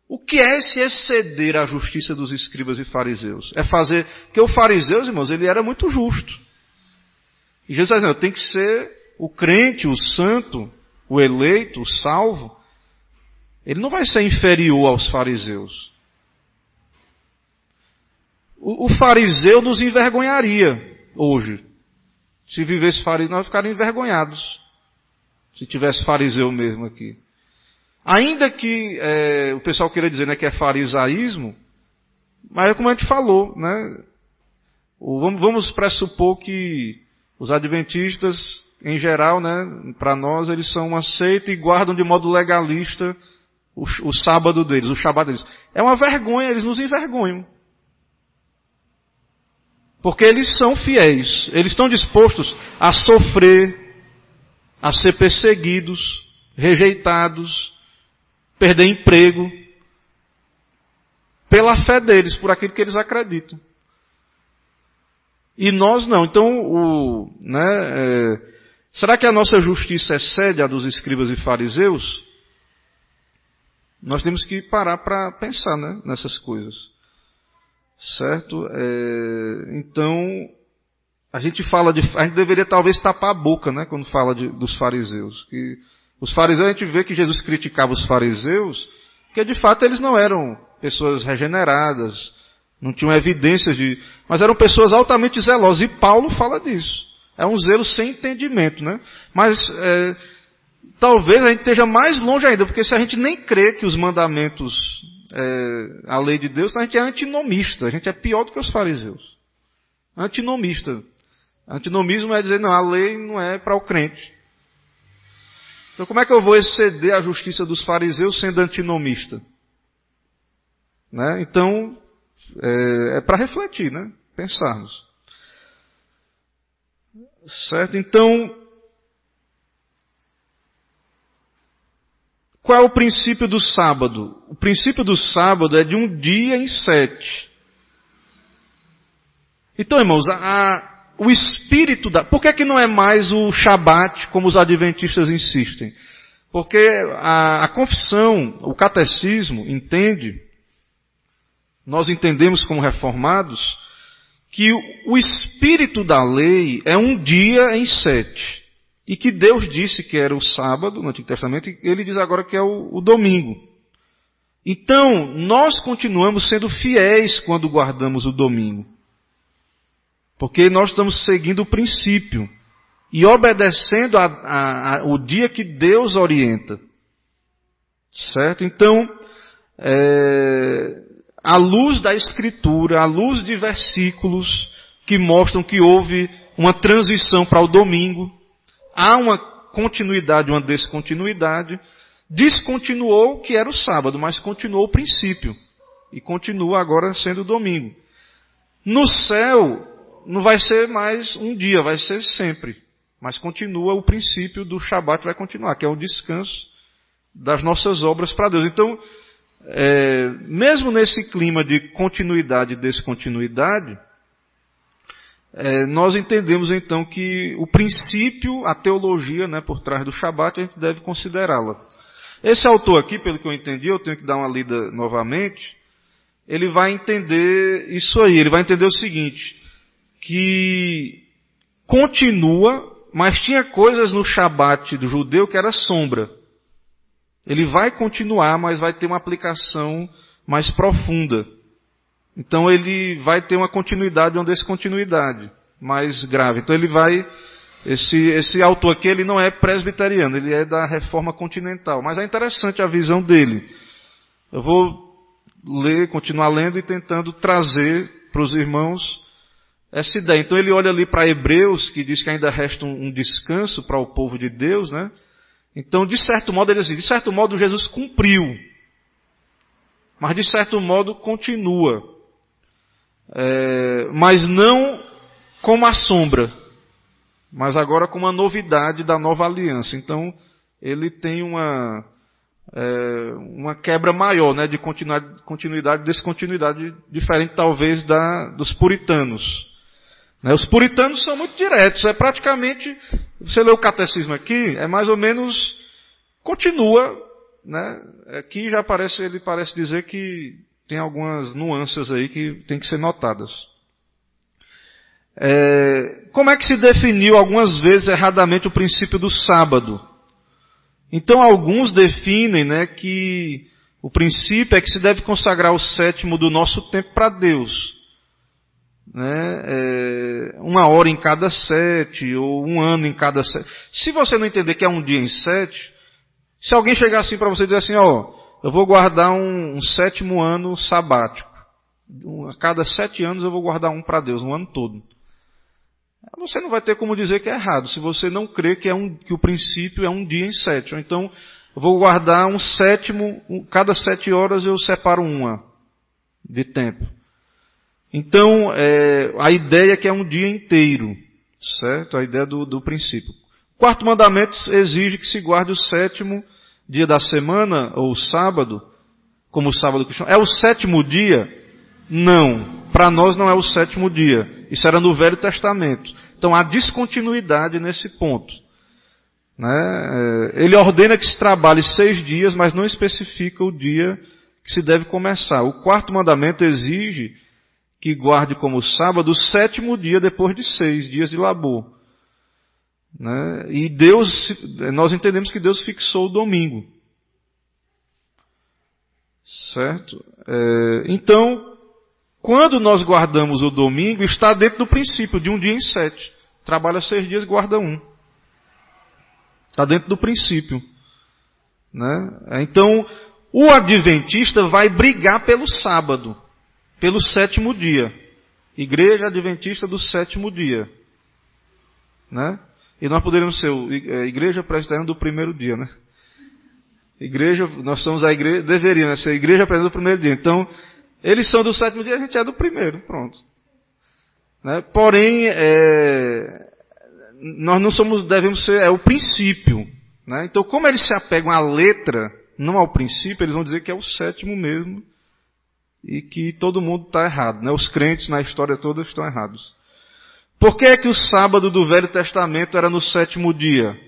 o que é esse exceder a justiça dos escribas e fariseus? É fazer... Porque o fariseu, irmãos, ele era muito justo. E Jesus está dizendo, tem que ser o crente, o santo, o eleito, o salvo. Ele não vai ser inferior aos fariseus. O fariseu nos envergonharia hoje. Se vivesse fariseu, nós ficaríamos envergonhados. Se tivesse fariseu mesmo aqui. Ainda que o pessoal queira dizer, né, que é farisaísmo, mas é como a gente falou, né? Vamos pressupor que os adventistas, em geral, né, para nós, eles são uma seita e guardam de modo legalista o sábado deles, o Shabat deles. É uma vergonha, eles nos envergonham. Porque eles são fiéis, eles estão dispostos a sofrer, a ser perseguidos, rejeitados, perder emprego, pela fé deles, por aquilo que eles acreditam. E nós não. Então, será que a nossa justiça excede a dos escribas e fariseus? Nós temos que parar para pensar, né, nessas coisas. Certo? Então, a gente deveria talvez tapar a boca, né, quando fala dos fariseus. Que os fariseus, a gente vê que Jesus criticava os fariseus, porque de fato eles não eram pessoas regeneradas, não tinham evidências mas eram pessoas altamente zelosas, e Paulo fala disso. É um zelo sem entendimento, né? Mas talvez a gente esteja mais longe ainda, porque se a gente nem crê que os mandamentos, a lei de Deus, então a gente é antinomista, a gente é pior do que os fariseus. Antinomista. Antinomismo é dizer, não, a lei não é para o crente. Então como é que eu vou exceder a justiça dos fariseus sendo antinomista? Né? Então, é para refletir, né? Pensarmos. Certo? Então, qual é o princípio do sábado? O princípio do sábado é de um dia em 7. Então, irmãos, o espírito por que não é mais o Shabat, como os adventistas insistem? Porque a confissão, o catecismo, nós entendemos como reformados, que o espírito da lei é um dia em 7. E que Deus disse que era o sábado, no Antigo Testamento, e ele diz agora que é o domingo. Então, nós continuamos sendo fiéis quando guardamos o domingo. Porque nós estamos seguindo o princípio e obedecendo o dia que Deus orienta. Certo? Então, à luz da Escritura, à luz de versículos que mostram que houve uma transição para o domingo, há uma continuidade, uma descontinuidade, descontinuou o que era o sábado, mas continuou o princípio, e continua agora sendo o domingo. No céu, não vai ser mais um dia, vai ser sempre, mas continua o princípio do Shabat, vai continuar, que é o descanso das nossas obras para Deus. Então, mesmo nesse clima de continuidade e descontinuidade, nós entendemos então que o princípio, a teologia, né, por trás do Shabat, a gente deve considerá-la. Esse autor aqui, pelo que eu entendi, eu tenho que dar uma lida novamente, ele vai entender isso aí, ele vai entender o seguinte, que continua, mas tinha coisas no Shabat do judeu que era sombra. Ele vai continuar, mas vai ter uma aplicação mais profunda. Então ele vai ter uma continuidade, uma descontinuidade mais grave. Então ele vai... Esse autor aqui, ele não é presbiteriano, ele é da Reforma Continental. Mas é interessante a visão dele. Eu vou continuar lendo e tentando trazer para os irmãos essa ideia. Então ele olha ali para Hebreus, que diz que ainda resta um descanso para o povo de Deus, né? Então, de certo modo, ele diz assim, de certo modo Jesus cumpriu, mas de certo modo continua. Mas não como a sombra, mas agora como uma novidade da nova aliança. Então, ele tem uma quebra maior, né, de continuidade, descontinuidade, diferente talvez dos puritanos. Os puritanos são muito diretos, praticamente, você lê o catecismo aqui, é mais ou menos, continua, né, aqui já ele parece dizer que tem algumas nuances aí que tem que ser notadas. Como é que se definiu algumas vezes erradamente o princípio do sábado? Então alguns definem, né, que o princípio é que se deve consagrar o sétimo do nosso tempo para Deus. Né, 1 hora em cada 7, ou 1 ano em cada 7. Se você não entender que é um dia em 7, se alguém chegar assim para você e dizer assim, eu vou guardar um 7º ano sabático. A cada 7 anos eu vou guardar um para Deus, um ano todo. Você não vai ter como dizer que é errado, se você não crê que o princípio é um dia em 7. Ou então, eu vou guardar um 7º, cada 7 horas eu separo uma de tempo. Então, a ideia é que é um dia inteiro, certo? A ideia do princípio. O 4º mandamento exige que se guarde o 7º dia da semana, ou sábado, como o sábado cristão. É o 7º dia? Não. Para nós não é o 7º dia. Isso era no Velho Testamento. Então há descontinuidade nesse ponto. Né? Ele ordena que se trabalhe 6 dias, mas não especifica o dia que se deve começar. O 4º mandamento exige que guarde como sábado o 7º dia depois de 6 dias de labor. Né? E nós entendemos que Deus fixou o domingo. Certo? Então, quando nós guardamos o domingo, está dentro do princípio de um dia em 7. Trabalha 6 dias, guarda 1. Está dentro do princípio. Né? Então, o adventista vai brigar pelo sábado, pelo 7º dia. Igreja Adventista do 7º dia. Né? E nós poderíamos ser Igreja Presbiteriana do 1º dia. Né? Nós somos a igreja, deveria ser a Igreja Presbiteriana do 1º dia. Então, eles são do 7º dia, a gente é do 1º, pronto. Né? Porém, nós não devemos ser, o princípio. Né? Então, como eles se apegam à letra, não ao princípio, eles vão dizer que é o 7º mesmo, e que todo mundo está errado. Né? Os crentes na história toda estão errados. Por que é que o sábado do Velho Testamento era no 7º dia?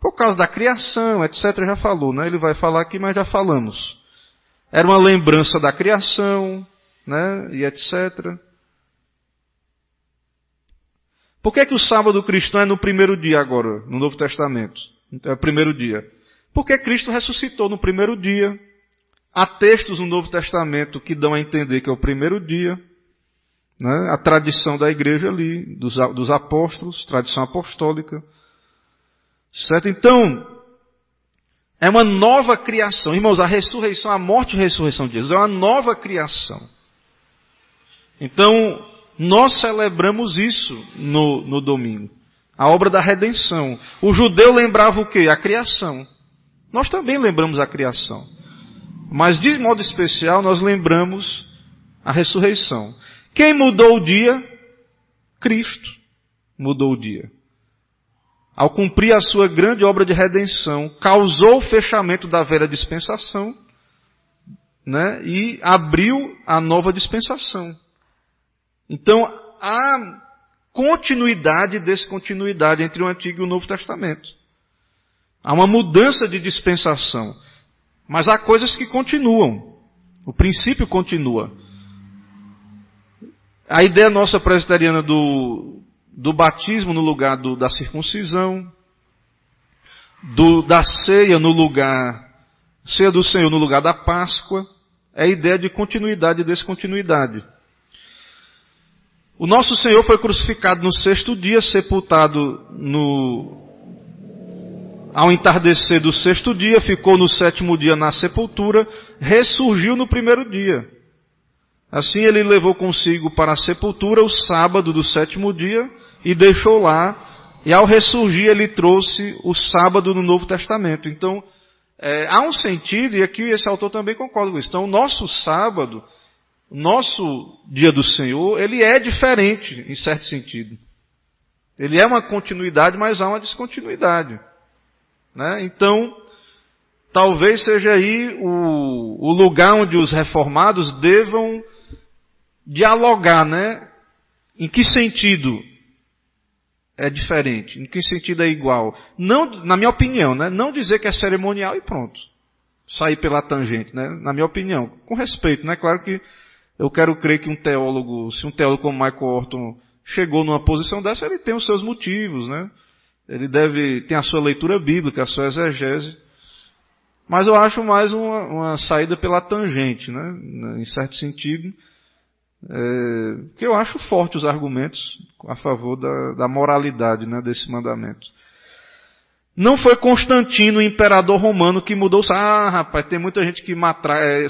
Por causa da criação, etc. Já falou, né? Ele vai falar aqui, mas já falamos. Era uma lembrança da criação, né? E etc. Por que é que o sábado cristão é no 1º dia agora, no Novo Testamento? É o 1º dia. Porque Cristo ressuscitou no 1º dia. Há textos no Novo Testamento que dão a entender que é o 1º dia. Né? A tradição da igreja ali, dos apóstolos, tradição apostólica. Certo? Então, é uma nova criação. Irmãos, a ressurreição, a morte e a ressurreição de Jesus é uma nova criação. Então, nós celebramos isso no domingo. A obra da redenção. O judeu lembrava o quê? A criação. Nós também lembramos a criação. Mas, de modo especial, nós lembramos a ressurreição. Quem mudou o dia? Cristo mudou o dia. Ao cumprir a sua grande obra de redenção, causou o fechamento da velha dispensação, né, e abriu a nova dispensação. Então, há continuidade e descontinuidade entre o Antigo e o Novo Testamento. Há uma mudança de dispensação. Mas há coisas que continuam. O princípio continua. A ideia nossa presbiteriana do batismo no lugar da circuncisão, da ceia ceia do Senhor no lugar da Páscoa, é a ideia de continuidade e descontinuidade. O nosso Senhor foi crucificado no 6º dia, sepultado ao entardecer do 6º dia, ficou no 7º dia na sepultura, ressurgiu no 1º dia. Assim ele levou consigo para a sepultura o sábado do 7º dia e deixou lá, e ao ressurgir ele trouxe o sábado no Novo Testamento. Então, há um sentido, e aqui esse autor também concorda com isso. Então, o nosso sábado, nosso dia do Senhor, ele é diferente, em certo sentido. Ele é uma continuidade, mas há uma descontinuidade. Né? Então, talvez seja aí o lugar onde os reformados devam dialogar, né? Em que sentido é diferente? Em que sentido é igual? Não, na minha opinião, né? Não dizer que é cerimonial e pronto. Sair pela tangente, né? Na minha opinião. Com respeito, né? Claro que eu quero crer que se um teólogo como Michael Horton chegou numa posição dessa, ele tem os seus motivos, né? Ele tem a sua leitura bíblica, a sua exegese. Mas eu acho mais uma saída pela tangente, né? Em certo sentido. Porque eu acho forte os argumentos a favor da moralidade, né, desse mandamento. Não foi Constantino, o imperador romano, que mudou. Rapaz, tem muita gente que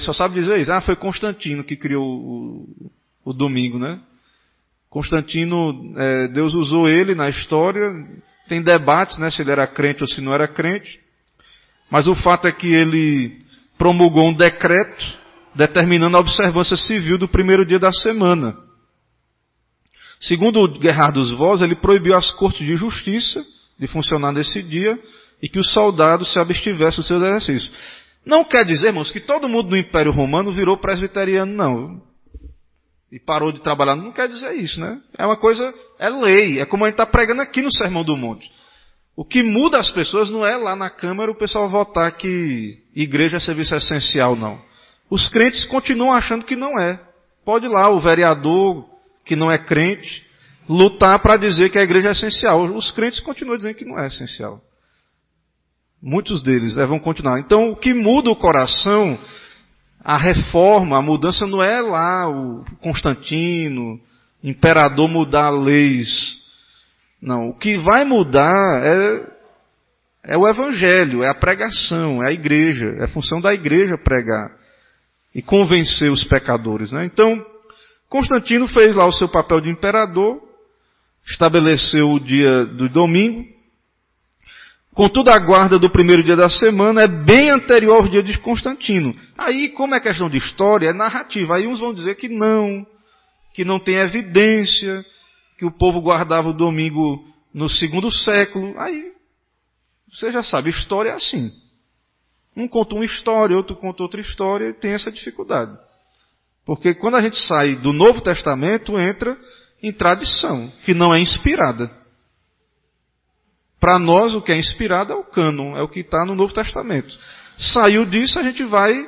só sabe dizer isso. Foi Constantino que criou o domingo, né? Constantino, Deus usou ele na história. Tem debates, né, se ele era crente ou se não era crente. Mas o fato é que ele promulgou um decreto determinando a observância civil do primeiro dia da semana. Segundo Gerhardus Voss, ele proibiu as cortes de justiça de funcionar nesse dia e que os soldados se abstivessem dos seus exercícios. Não quer dizer, irmãos, que todo mundo no Império Romano virou presbiteriano, não. E parou de trabalhar. Não quer dizer isso, né? É uma coisa, é lei. É como a gente está pregando aqui no Sermão do Monte. O que muda as pessoas não é lá na Câmara o pessoal votar que igreja é serviço essencial, não. Os crentes continuam achando que não é. Pode ir lá o vereador que não é crente lutar para dizer que a igreja é essencial. Os crentes continuam dizendo que não é essencial. Muitos deles vão continuar. Então, o que muda o coração, a reforma, a mudança não é lá o Constantino, imperador mudar leis. Não, o que vai mudar é o evangelho, é a pregação, é a igreja, é a função da igreja pregar e convencer os pecadores, né? Então, Constantino fez lá o seu papel de imperador, estabeleceu o dia do domingo. Contudo, a guarda do primeiro dia da semana é bem anterior ao dia de Constantino. Aí, como é questão de história, é narrativa. Aí uns vão dizer que não tem evidência, que o povo guardava o domingo no 2º século. Aí, você já sabe, história é assim. Um conta uma história, outro conta outra história, e tem essa dificuldade. Porque quando a gente sai do Novo Testamento, entra em tradição, que não é inspirada. Para nós, o que é inspirado é o cânon, é o que está no Novo Testamento. Saiu disso, a gente vai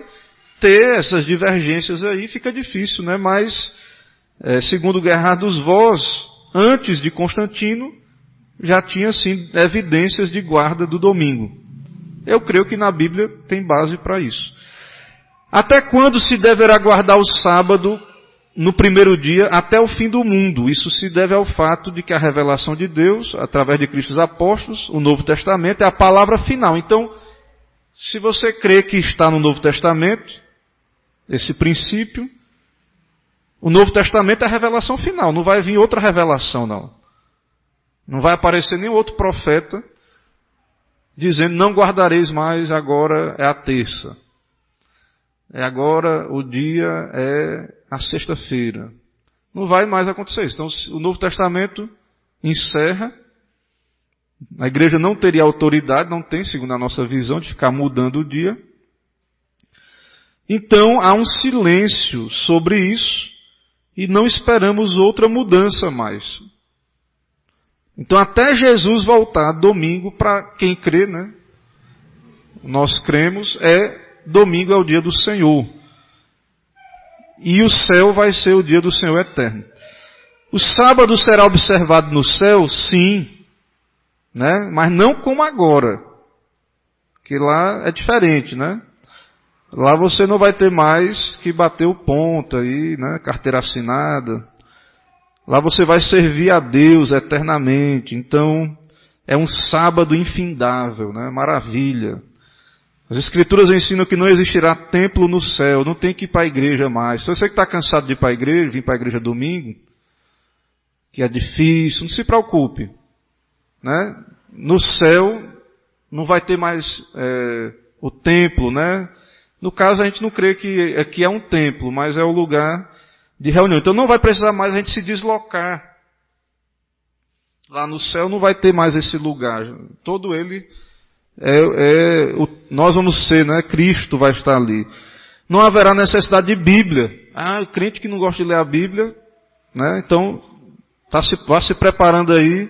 ter essas divergências aí, fica difícil, né? Mas, segundo Gerhardus Voss, antes de Constantino, já tinha, sim, evidências de guarda do domingo. Eu creio que na Bíblia tem base para isso. Até quando se deverá guardar o sábado no primeiro dia até o fim do mundo? Isso se deve ao fato de que a revelação de Deus, através de Cristo e os apóstolos, o Novo Testamento, é a palavra final. Então, se você crê que está no Novo Testamento, esse princípio, o Novo Testamento é a revelação final. Não vai vir outra revelação, não. Não vai aparecer nenhum outro profeta dizendo, não guardareis mais, agora é a terça. Agora o dia é a sexta-feira. Não vai mais acontecer isso. Então o Novo Testamento encerra. A igreja não teria autoridade, não tem, segundo a nossa visão, de ficar mudando o dia. Então há um silêncio sobre isso e não esperamos outra mudança mais. Então até Jesus voltar domingo, para quem crê, né? Nós cremos, domingo é o dia do Senhor. E o céu vai ser o dia do Senhor eterno. O sábado será observado no céu? Sim. Né? Mas não como agora. Que lá é diferente, né? Lá você não vai ter mais que bater o ponto aí, né? Carteira assinada. Lá você vai servir a Deus eternamente. Então, é um sábado infindável, né? Maravilha. As Escrituras ensinam que não existirá templo no céu, não tem que ir para a igreja mais. Se você que está cansado de ir para a igreja, vir para a igreja domingo, que é difícil, não se preocupe. Né? No céu não vai ter mais o templo, né? No caso, a gente não crê que aqui é um templo, mas é o lugar de reunião. Então não vai precisar mais a gente se deslocar. Lá no céu não vai ter mais esse lugar. Todo ele nós vamos ser, né? Cristo vai estar ali. Não haverá necessidade de Bíblia. O crente que não gosta de ler a Bíblia, né? Então vá se preparando aí,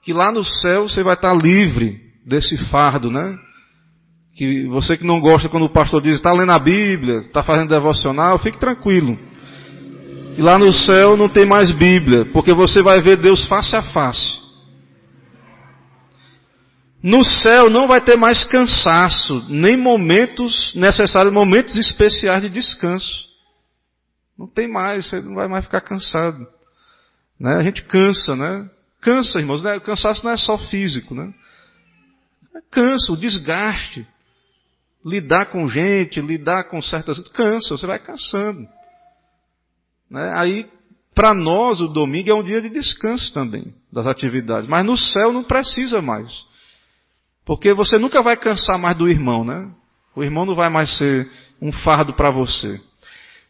que lá no céu você vai estar livre desse fardo, né? Que você que não gosta quando o pastor diz, está lendo a Bíblia, está fazendo devocional, fique tranquilo. E lá no céu não tem mais Bíblia, porque você vai ver Deus face a face. No céu não vai ter mais cansaço, nem momentos necessários, momentos especiais de descanso. Não tem mais, você não vai mais ficar cansado. Né? A gente cansa, né? Cansa, irmãos, né? O cansaço não é só físico, né? Cansa, o desgaste. Lidar com gente, lidar com certas... Cansa, você vai cansando. Né? Aí, para nós, o domingo é um dia de descanso também, das atividades. Mas no céu não precisa mais. Porque você nunca vai cansar mais do irmão, né? O irmão não vai mais ser um fardo para você.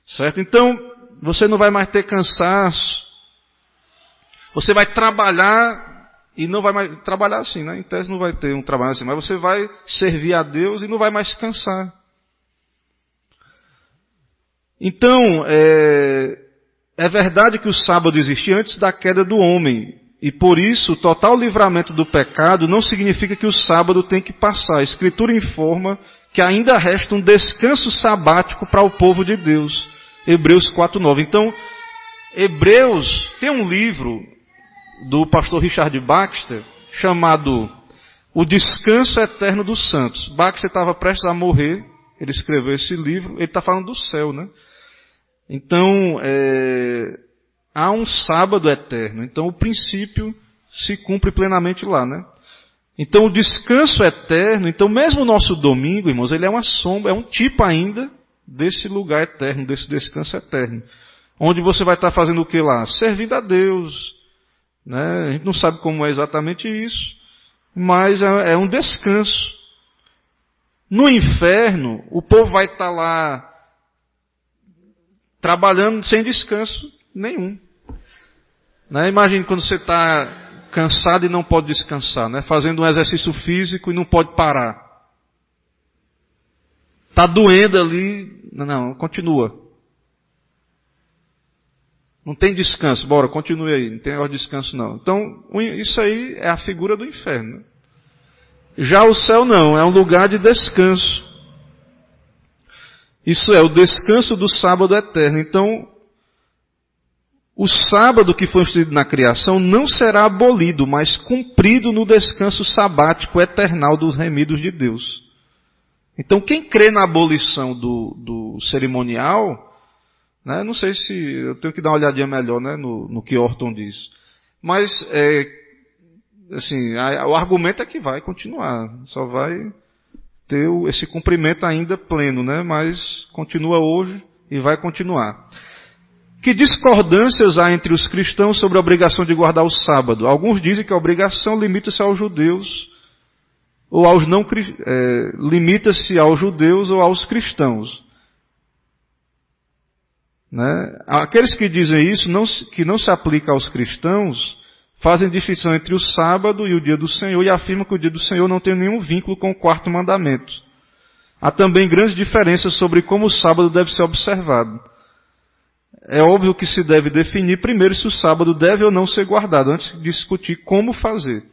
Certo? Então, você não vai mais ter cansaço. Você vai trabalhar e não vai mais trabalhar assim, né? Em tese não vai ter um trabalho assim, mas você vai servir a Deus e não vai mais se cansar. Então, é verdade que o sábado existia antes da queda do homem. E por isso, o total livramento do pecado não significa que o sábado tem que passar. A Escritura informa que ainda resta um descanso sabático para o povo de Deus. Hebreus 4:9. Então, Hebreus tem um livro do pastor Richard Baxter chamado O Descanso Eterno dos Santos. Baxter estava prestes a morrer, ele escreveu esse livro, ele está falando do céu, né? Então, há um sábado eterno. Então o princípio se cumpre plenamente lá, né? Então o descanso eterno, então mesmo o nosso domingo, irmãos, ele é uma sombra, é um tipo ainda desse lugar eterno, desse descanso eterno. Onde você vai estar fazendo o que lá? Servindo a Deus. Né? A gente não sabe como é exatamente isso, mas é um descanso. No inferno, o povo vai estar lá trabalhando sem descanso nenhum. Né? Imagine quando você está cansado e não pode descansar, né? Fazendo um exercício físico e não pode parar. Está doendo ali, não, continua. Não tem descanso, bora, continue aí, não tem hora de descanso não. Então, isso aí é a figura do inferno. Já o céu não, é um lugar de descanso. Isso é o descanso do sábado eterno. Então, o sábado que foi instituído na criação não será abolido, mas cumprido no descanso sabático eternal dos remidos de Deus. Então, quem crê na abolição do cerimonial, né, não sei se eu tenho que dar uma olhadinha melhor, né, no que Orton diz. Mas, assim, o argumento é que vai continuar, só vai ter esse cumprimento ainda pleno, né, mas continua hoje e vai continuar. Que discordâncias há entre os cristãos sobre a obrigação de guardar o sábado? Alguns dizem que a obrigação limita-se aos judeus, ou aos não limita-se aos judeus ou aos cristãos. Né? Aqueles que dizem isso, que não se aplica aos cristãos, fazem distinção entre o sábado e o dia do Senhor e afirmam que o dia do Senhor não tem nenhum vínculo com o quarto mandamento. Há também grandes diferenças sobre como o sábado deve ser observado. É óbvio que se deve definir primeiro se o sábado deve ou não ser guardado, antes de discutir como fazer.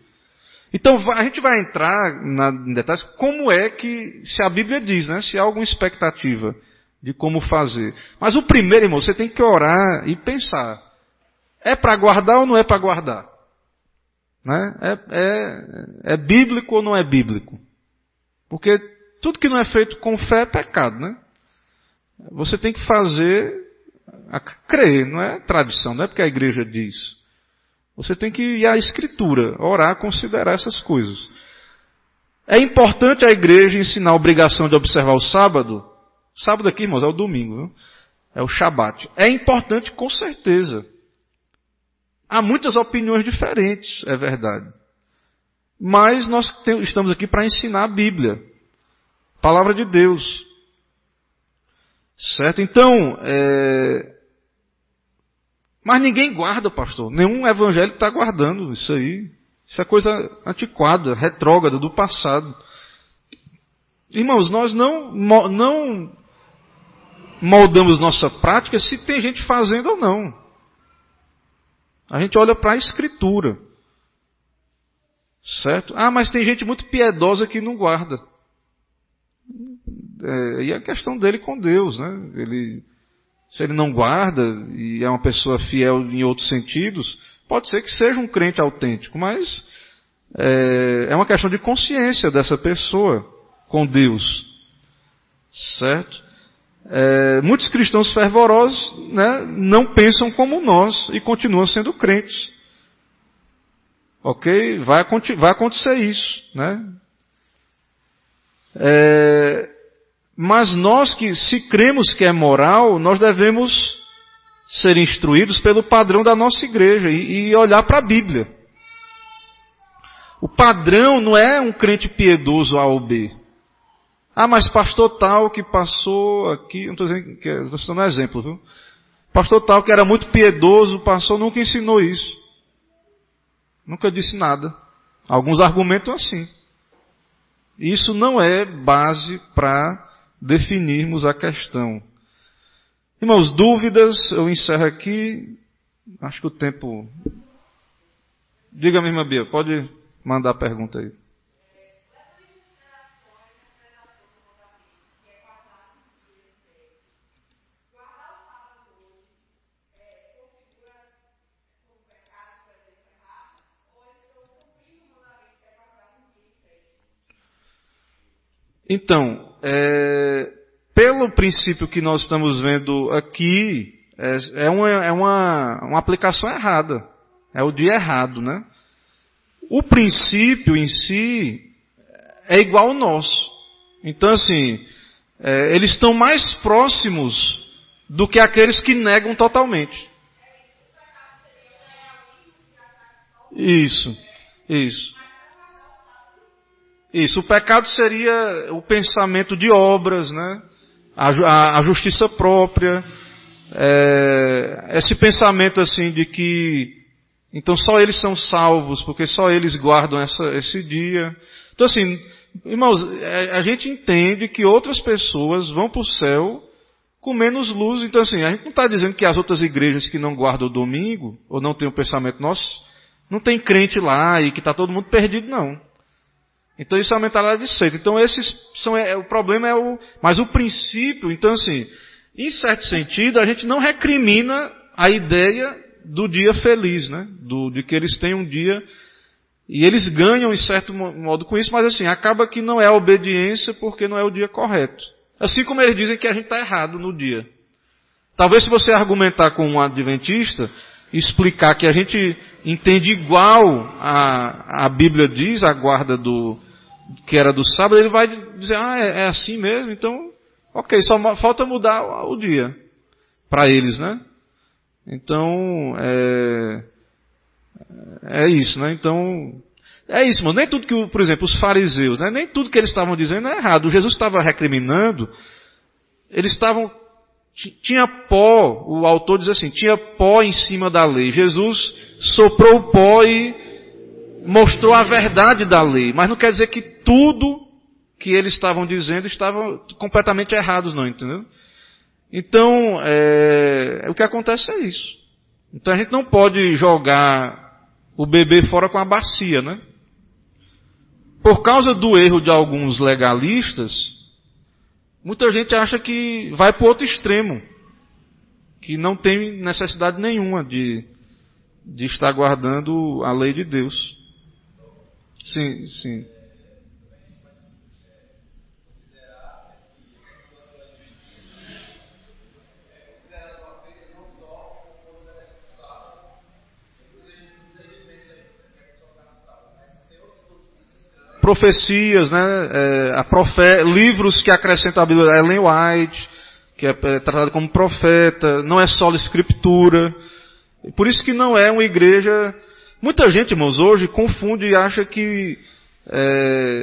Então, a gente vai entrar em detalhes como é que, se a Bíblia diz, né, se há alguma expectativa de como fazer. Mas o primeiro, irmão, você tem que orar e pensar. É para guardar ou não é para guardar? Né? É bíblico ou não é bíblico? Porque tudo que não é feito com fé é pecado, né? Você tem que fazer... crer, não é tradição, não é porque a igreja diz. Você tem que ir à Escritura, orar, considerar essas coisas. É importante a igreja ensinar a obrigação de observar o sábado? Sábado aqui, irmãos, é o domingo, viu? É o Shabat. É importante, com certeza. Há muitas opiniões diferentes, é verdade. Mas nós estamos aqui para ensinar a Bíblia. Palavra de Deus. Certo? Então, mas ninguém guarda, pastor. Nenhum evangélico está guardando isso aí. Isso é coisa antiquada, retrógrada, do passado. Irmãos, nós não moldamos nossa prática se tem gente fazendo ou não. A gente olha para a Escritura. Certo? Ah, mas tem gente muito piedosa que não guarda. E a questão dele com Deus, né? Se ele não guarda e é uma pessoa fiel em outros sentidos, pode ser que seja um crente autêntico, mas é uma questão de consciência dessa pessoa com Deus. Certo? Muitos cristãos fervorosos, né, não pensam como nós e continuam sendo crentes. Ok? Vai acontecer isso, né? Mas nós que, se cremos que é moral, nós devemos ser instruídos pelo padrão da nossa igreja e olhar para a Bíblia. O padrão não é um crente piedoso A ou B. Ah, mas pastor tal que passou aqui, não estou dizendo que estou dando um exemplo, viu? Pastor tal que era muito piedoso, passou, nunca ensinou isso. Nunca disse nada. Alguns argumentam assim. Isso não é base para definirmos a questão. Irmãos, dúvidas, eu encerro aqui. Acho que o tempo... Diga-me, irmã Bia, pode mandar a pergunta aí. Então, pelo princípio que nós estamos vendo aqui, é uma aplicação errada. É o dia errado, né? O princípio em si é igual ao nosso. Então, assim, eles estão mais próximos do que aqueles que negam totalmente. Isso. O pecado seria o pensamento de obras, né? A justiça própria, esse pensamento assim de que então só eles são salvos, porque só eles guardam esse dia. Então assim, irmãos, a gente entende que outras pessoas vão para o céu com menos luz. Então assim, a gente não está dizendo que as outras igrejas que não guardam o domingo, ou não têm o pensamento nosso, não tem crente lá e que está todo mundo perdido, não. Então isso é uma mentalidade de seita. Então esses são, o problema mas o princípio, então assim, em certo sentido, a gente não recrimina a ideia do dia feliz, né? De que eles têm um dia, e eles ganham em certo modo com isso, mas assim, acaba que não é a obediência porque não é o dia correto. Assim como eles dizem que a gente está errado no dia. Talvez se você argumentar com um adventista, explicar que a gente entende igual a Bíblia diz, a guarda que era do sábado, ele vai dizer, é assim mesmo, então, ok, só falta mudar o dia para eles, né? Então, é isso, né? Então, é isso, mano. Nem tudo que, por exemplo, os fariseus, né? Nem tudo que eles estavam dizendo é errado. Jesus estava recriminando, eles estavam, tinha pó, o autor diz assim, tinha pó em cima da lei. Jesus soprou o pó e mostrou a verdade da lei, mas não quer dizer que tudo que eles estavam dizendo estava completamente errados, não, entendeu? Então, o que acontece é isso. Então a gente não pode jogar o bebê fora com a bacia, né? Por causa do erro de alguns legalistas, muita gente acha que vai para o outro extremo, que não tem necessidade nenhuma de estar guardando a lei de Deus. Sim. profecias, né? Livros que acrescentam a Bíblia, Ellen White, que é tratada como profeta, não é só escritura. Por isso que não é uma igreja... Muita gente, irmãos, hoje confunde e acha que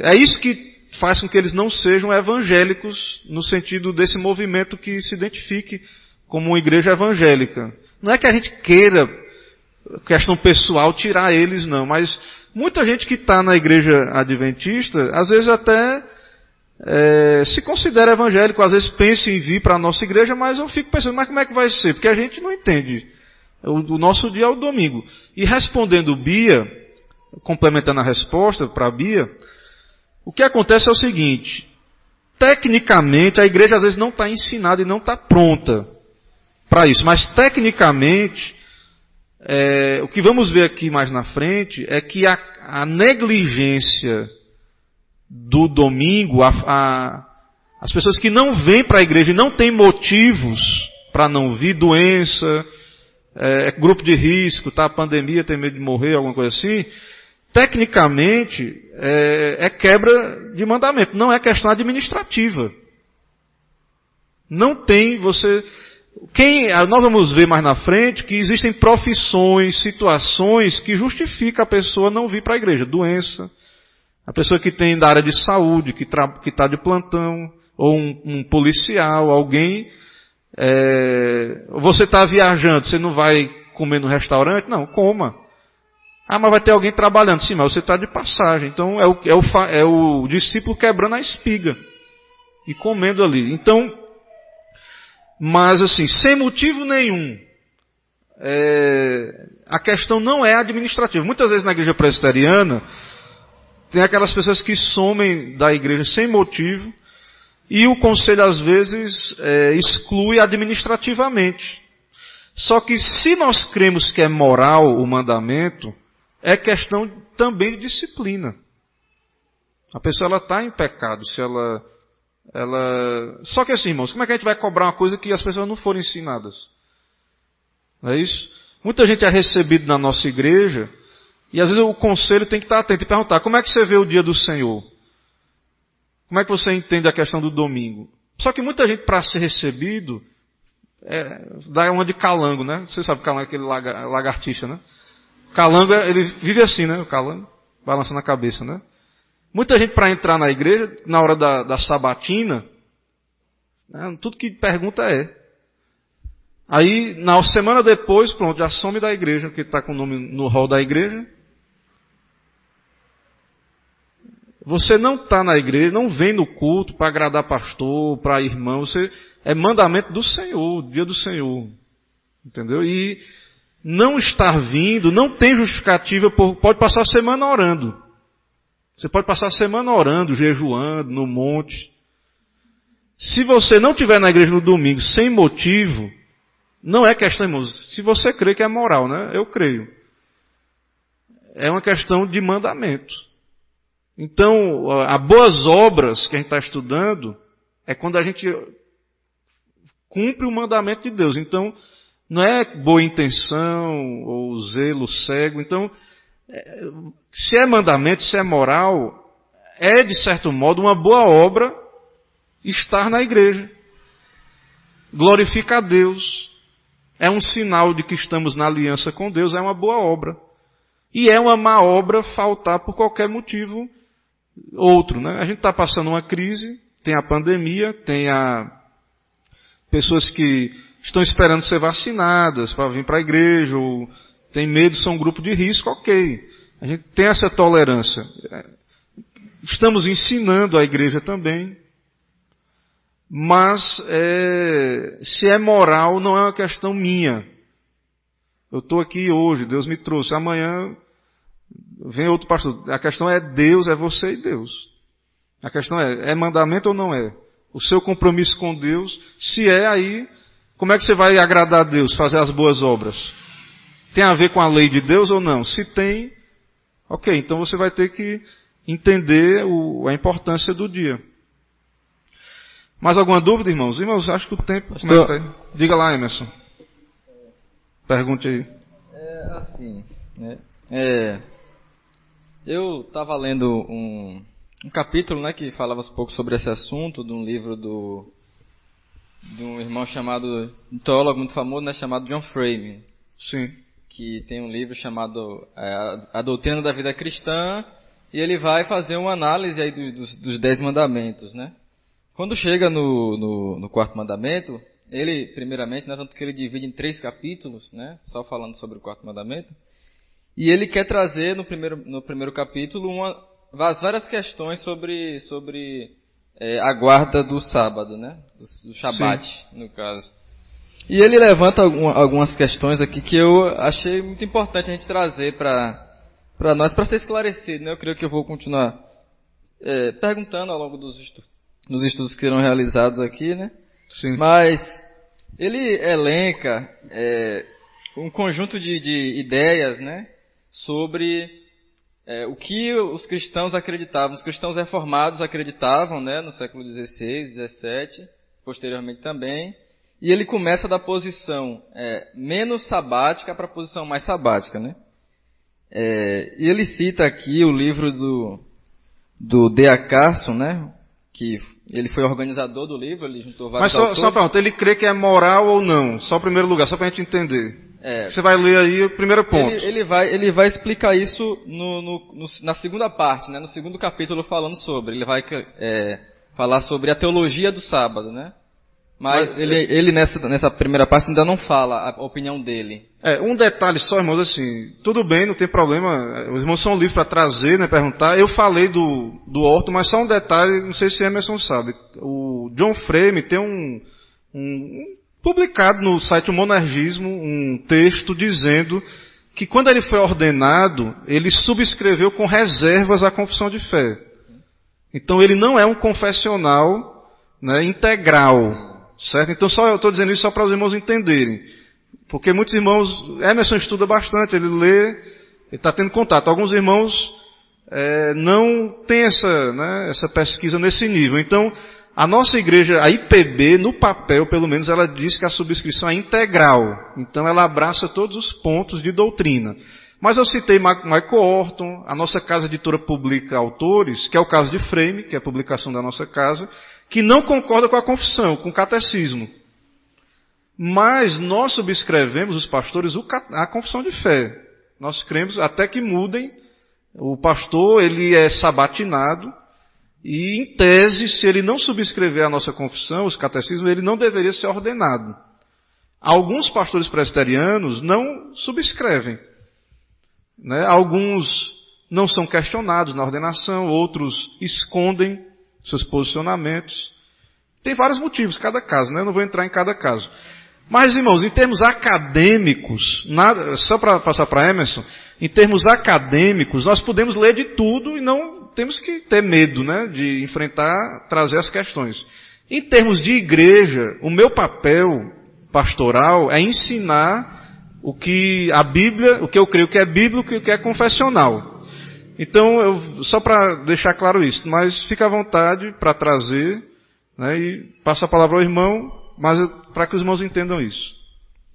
é isso que faz com que eles não sejam evangélicos, no sentido desse movimento que se identifique como uma igreja evangélica. Não é que a gente queira, questão pessoal, tirar eles, não, mas muita gente que está na igreja adventista, às vezes até se considera evangélico, às vezes pensa em vir para a nossa igreja, mas eu fico pensando, mas como é que vai ser? Porque a gente não entende. O nosso dia é o domingo. E respondendo Bia, complementando a resposta para Bia, o que acontece é o seguinte: tecnicamente a igreja às vezes não está ensinada e não está pronta para isso, mas tecnicamente o que vamos ver aqui mais na frente é que a negligência do domingo, as pessoas que não vêm para a igreja e não têm motivos para não vir, doença, grupo de risco, tá, pandemia, tem medo de morrer, alguma coisa assim, tecnicamente é quebra de mandamento, não é questão administrativa. Não tem nós vamos ver mais na frente que existem profissões, situações que justificam a pessoa não vir para a igreja. Doença, a pessoa que tem da área de saúde, que está de plantão, ou um policial, alguém... você está viajando, você não vai comer no restaurante? Não, coma. Ah, mas vai ter alguém trabalhando. Sim, mas você está de passagem. Então é o discípulo quebrando a espiga e comendo ali. Então, mas assim, sem motivo nenhum, a questão não é administrativa. Muitas vezes na igreja presbiteriana tem aquelas pessoas que somem da igreja sem motivo. E o conselho, às vezes, exclui administrativamente. Só que se nós cremos que é moral o mandamento, é questão também de disciplina. A pessoa está em pecado. Se ela... Só que assim, irmãos, como é que a gente vai cobrar uma coisa que as pessoas não foram ensinadas? Não é isso? Muita gente é recebido na nossa igreja, e às vezes o conselho tem que estar atento e perguntar: como é que você vê o dia do Senhor? Como é que você entende a questão do domingo? Só que muita gente, para ser recebido, dá uma de calango, né? Você sabe calango é aquele lagartixa, né? Calango, ele vive assim, né? O calango, balançando a cabeça, né? Muita gente, para entrar na igreja, na hora da sabatina, né, tudo que pergunta é. Aí, na semana depois, pronto, já some da igreja, porque está com o nome no hall da igreja. Você não está na igreja, não vem no culto para agradar pastor, para irmão. É mandamento do Senhor, dia do Senhor. Entendeu? E não estar vindo, não tem justificativa, pode passar a semana orando. Você pode passar a semana orando, jejuando, no monte. Se você não estiver na igreja no domingo sem motivo, não é questão, irmãos, se você crê que é moral, né? Eu creio. É uma questão de mandamento. Então, as boas obras que a gente está estudando é quando a gente cumpre o mandamento de Deus. Então, não é boa intenção ou zelo cego. Então, se é mandamento, se é moral, é de certo modo uma boa obra estar na igreja. Glorifica a Deus. É um sinal de que estamos na aliança com Deus, é uma boa obra. E é uma má obra faltar por qualquer motivo outro, né? A gente está passando uma crise, tem a pandemia, tem pessoas que estão esperando ser vacinadas para vir para a igreja, ou tem medo, são um grupo de risco, ok. A gente tem essa tolerância. Estamos ensinando a igreja também, mas se é moral, não é uma questão minha. Eu estou aqui hoje, Deus me trouxe, amanhã vem outro pastor. A questão é Deus, é você e Deus. A questão é mandamento ou não é? O seu compromisso com Deus, se é aí, como é que você vai agradar a Deus, fazer as boas obras? Tem a ver com a lei de Deus ou não? Se tem, ok, então você vai ter que entender a importância do dia. Mais alguma dúvida, irmãos? Irmãos, acho que o tempo... Como é que tá aí? Diga lá, Emerson. Pergunte aí. Assim, né? Eu estava lendo um capítulo, né, que falava um pouco sobre esse assunto, de um livro de um irmão chamado, um teólogo muito famoso, né, chamado John Frame. Sim. Que tem um livro chamado A Doutrina da Vida Cristã, e ele vai fazer uma análise aí dos 10 mandamentos, né? Quando chega no quarto mandamento, ele, primeiramente, né, tanto que ele divide em 3 capítulos, né, só falando sobre o quarto mandamento, e ele quer trazer no primeiro capítulo várias questões sobre a guarda do sábado, né, do Shabat, sim, no caso. E ele levanta algumas questões aqui que eu achei muito importante a gente trazer para nós, para ser esclarecido, né? Eu creio que eu vou continuar perguntando ao longo dos estudos que serão realizados aqui, né? Sim. Mas ele elenca um conjunto de ideias, né? Sobre o que os cristãos acreditavam. Os cristãos reformados acreditavam, né? No século XVI, XVII, posteriormente também. E ele começa da posição menos sabática para a posição mais sabática, né? E ele cita aqui o livro do D.A. Carson, né? Que ele foi organizador do livro, ele juntou vários autores. Mas só pergunta, ele crê que é moral ou não? Só o primeiro lugar, só para a gente entender. Você vai ler aí o primeiro ponto. Ele vai explicar isso na segunda parte, né? No segundo capítulo falando sobre. Ele vai falar sobre a teologia do sábado, né? Mas ele nessa primeira parte ainda não fala a opinião dele. Um detalhe só, irmãos, assim, tudo bem, não tem problema, os irmãos são livres para trazer, né, perguntar. Eu falei do Orton, mas só um detalhe, não sei se Emerson sabe. O John Frame tem publicado no site O Monergismo um texto dizendo que quando ele foi ordenado, ele subscreveu com reservas a confissão de fé. Então ele não é um confessional, né, integral. Certo? Então eu estou dizendo isso só para os irmãos entenderem. Porque muitos irmãos, Emerson estuda bastante, ele lê, ele está tendo contato. Alguns irmãos não têm essa pesquisa nesse nível. Então, a nossa igreja, a IPB, no papel pelo menos, ela diz que a subscrição é integral. Então ela abraça todos os pontos de doutrina. Mas eu citei Michael Orton, a nossa casa editora publica autores, que é o caso de Frame, que é a publicação da nossa casa, que não concorda com a confissão, com o catecismo. Mas nós subscrevemos, os pastores, a confissão de fé. Nós cremos até que mudem. O pastor, ele é sabatinado, e em tese, se ele não subscrever a nossa confissão, os catecismos, ele não deveria ser ordenado. Alguns pastores presbiterianos não subscrevem, né? Alguns não são questionados na ordenação, outros escondem seus posicionamentos. Tem vários motivos, cada caso, né? Eu não vou entrar em cada caso. Mas, irmãos, em termos acadêmicos, só para passar para Emerson, em termos acadêmicos, nós podemos ler de tudo e não temos que ter medo, né, de enfrentar, trazer as questões. Em termos de igreja, o meu papel pastoral é ensinar o que a Bíblia, o que eu creio que é bíblico e o que é confessional. Então, só para deixar claro isso, mas fica à vontade para trazer, né, e passa a palavra ao irmão, mas para que os irmãos entendam isso.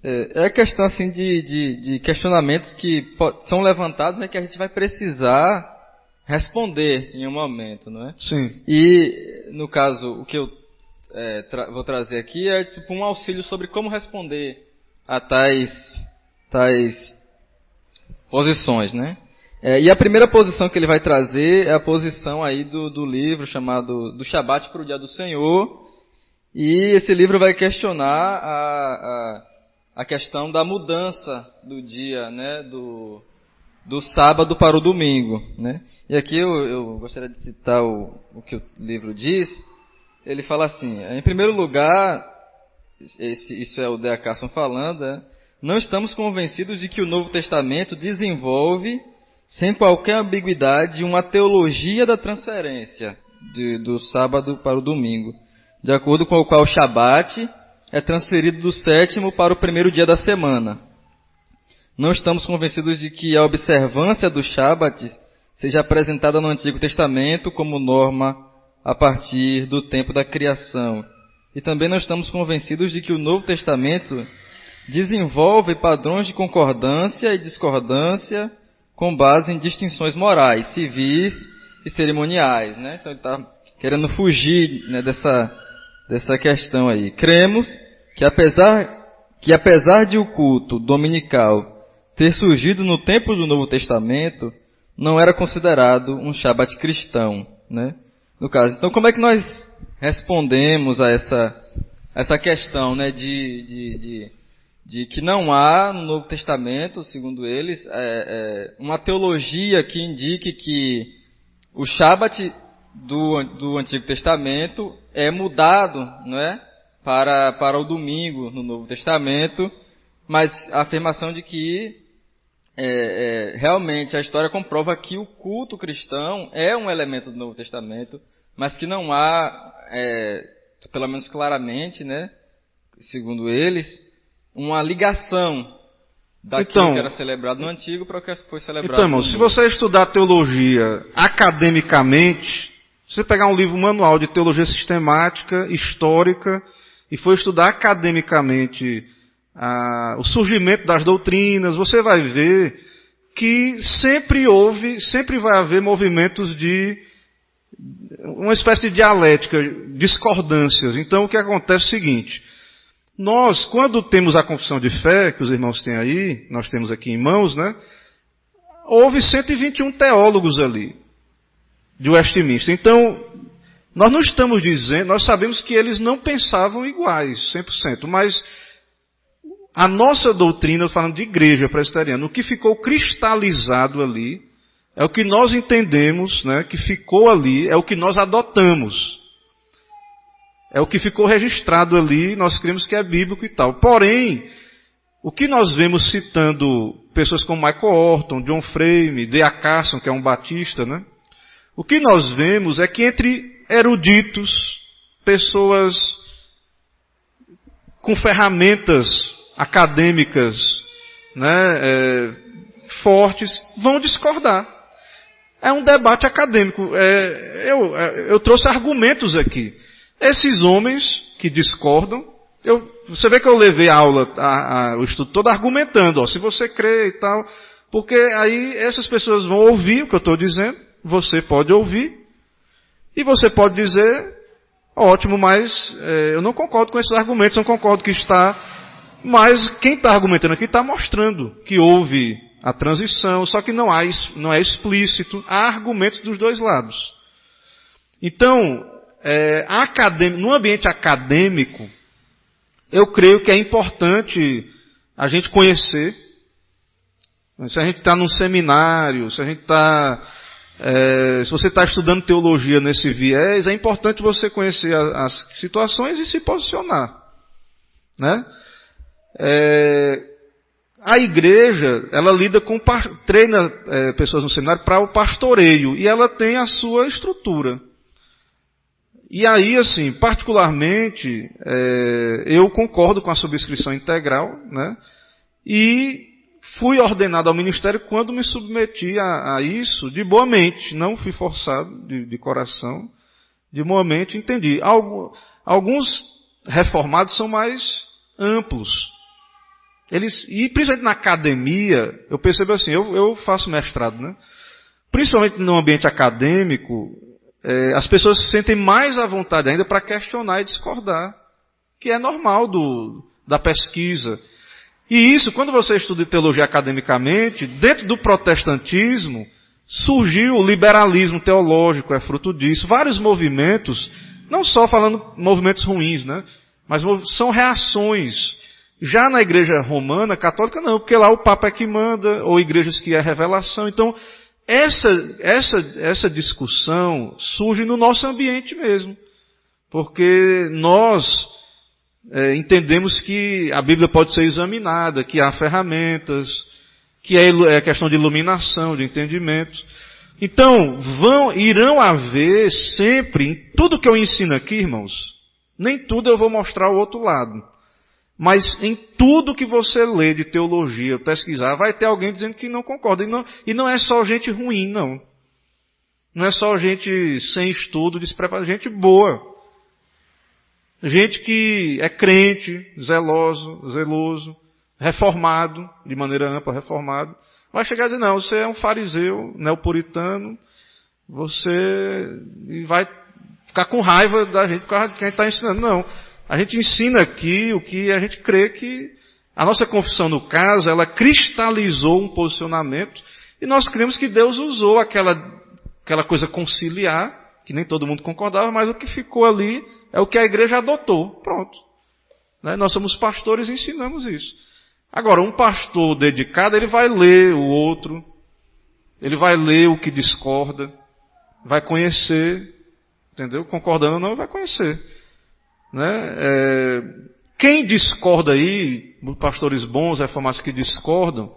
É questão assim de questionamentos que são levantados, né, que a gente vai precisar responder em um momento, não é? Sim. E, no caso, o que eu vou trazer aqui é tipo um auxílio sobre como responder a tais posições, né? E a primeira posição que ele vai trazer é a posição aí do livro chamado Do Shabat para o Dia do Senhor. E esse livro vai questionar a questão da mudança do dia, né, do sábado para o domingo, né? E aqui eu gostaria de citar o que o livro diz. Ele fala assim: em primeiro lugar, isso é o D.A. Carson falando, não estamos convencidos de que o Novo Testamento desenvolve, sem qualquer ambiguidade, uma teologia da transferência do sábado para o domingo, de acordo com o qual o Shabat é transferido do 7º para o primeiro dia da semana. Não estamos convencidos de que a observância do Shabat seja apresentada no Antigo Testamento como norma a partir do tempo da criação. E também não estamos convencidos de que o Novo Testamento desenvolve padrões de concordância e discordância com base em distinções morais, civis e cerimoniais, né? Então ele está querendo fugir, né, dessa questão aí. Cremos que apesar de o culto dominical ter surgido no tempo do Novo Testamento, não era considerado um Shabat cristão, né? No caso, então como é que nós respondemos a essa questão, né, de que não há no Novo Testamento, segundo eles, uma teologia que indique que o Shabat do Antigo Testamento é mudado, não é, para o domingo no Novo Testamento, mas a afirmação de que realmente a história comprova que o culto cristão é um elemento do Novo Testamento, mas que não há, pelo menos claramente, né, segundo eles, uma ligação daquilo que era celebrado no Antigo para o que foi celebrado no Novo. Se você estudar teologia academicamente, se você pegar um livro manual de teologia sistemática, histórica, e for estudar academicamente o surgimento das doutrinas, você vai ver que sempre vai haver movimentos de uma espécie de dialética, discordâncias. Então o que acontece é o seguinte: nós, quando temos a confissão de fé, que os irmãos têm aí, nós temos aqui em mãos, né? Houve 121 teólogos ali, de Westminster. Então, nós não estamos dizendo, nós sabemos que eles não pensavam iguais, 100%, mas a nossa doutrina, falando de igreja presbiteriana, o que ficou cristalizado ali, é o que nós entendemos, né, que ficou ali, é o que nós adotamos. É o que ficou registrado ali, nós cremos que é bíblico e tal. Porém, o que nós vemos citando pessoas como Michael Horton, John Frame, D.A. Carson, que é um batista, né? O que nós vemos é que entre eruditos, pessoas com ferramentas acadêmicas, né, fortes, vão discordar. É um debate acadêmico. Eu trouxe argumentos aqui. Esses homens que discordam, você vê que eu levei a aula, o estudo todo argumentando, se você crê e tal, porque aí essas pessoas vão ouvir o que eu estou dizendo, você pode ouvir, e você pode dizer, ótimo, mas eu não concordo com esses argumentos, não concordo que está, mas quem está argumentando aqui está mostrando que houve a transição, só que não é explícito, há argumentos dos dois lados. Então, no ambiente acadêmico, eu creio que é importante a gente conhecer. Se a gente está num seminário, se você está estudando teologia nesse viés, é importante você conhecer as situações e se posicionar, né? A igreja, ela treina pessoas no seminário para o pastoreio, e ela tem a sua estrutura. E aí, assim, particularmente, eu concordo com a subscrição integral, né? E fui ordenado ao ministério quando me submeti a isso de boa mente. Não fui forçado de coração, de boa mente, entendi. Alguns reformados são mais amplos. E principalmente na academia, eu percebo assim, eu faço mestrado, né? Principalmente no ambiente acadêmico, as pessoas se sentem mais à vontade ainda para questionar e discordar, que é normal da pesquisa. E isso, quando você estuda teologia academicamente, dentro do protestantismo, surgiu o liberalismo teológico, é fruto disso. Vários movimentos, não só falando movimentos ruins, né? Mas são reações. Já na igreja romana, católica, não, porque lá o Papa é que manda, ou igrejas que é revelação. Então, essa discussão surge no nosso ambiente mesmo. Porque nós entendemos que a Bíblia pode ser examinada, que há ferramentas, que é questão de iluminação, de entendimento. Então, irão haver sempre, em tudo que eu ensino aqui, irmãos, nem tudo eu vou mostrar o outro lado. Mas em tudo que você lê de teologia, pesquisar, vai ter alguém dizendo que não concorda. E não é só gente ruim, não. Não é só gente sem estudo, despreparada, gente boa. Gente que é crente, zeloso, reformado, de maneira ampla, reformado. Vai chegar a dizer, não, você é um fariseu, neopuritano, você vai ficar com raiva da gente por causa de quem está ensinando. Não. A gente ensina aqui o que a gente crê que... A nossa confissão, no caso, ela cristalizou um posicionamento e nós cremos que Deus usou aquela coisa conciliar, que nem todo mundo concordava, mas o que ficou ali é o que a igreja adotou. Pronto. Né? Nós somos pastores e ensinamos isso. Agora, um pastor dedicado, ele vai ler o outro, ele vai ler o que discorda, vai conhecer, entendeu? Concordando ou não, vai conhecer. Né? Quem discorda aí, os pastores bons, reformados que discordam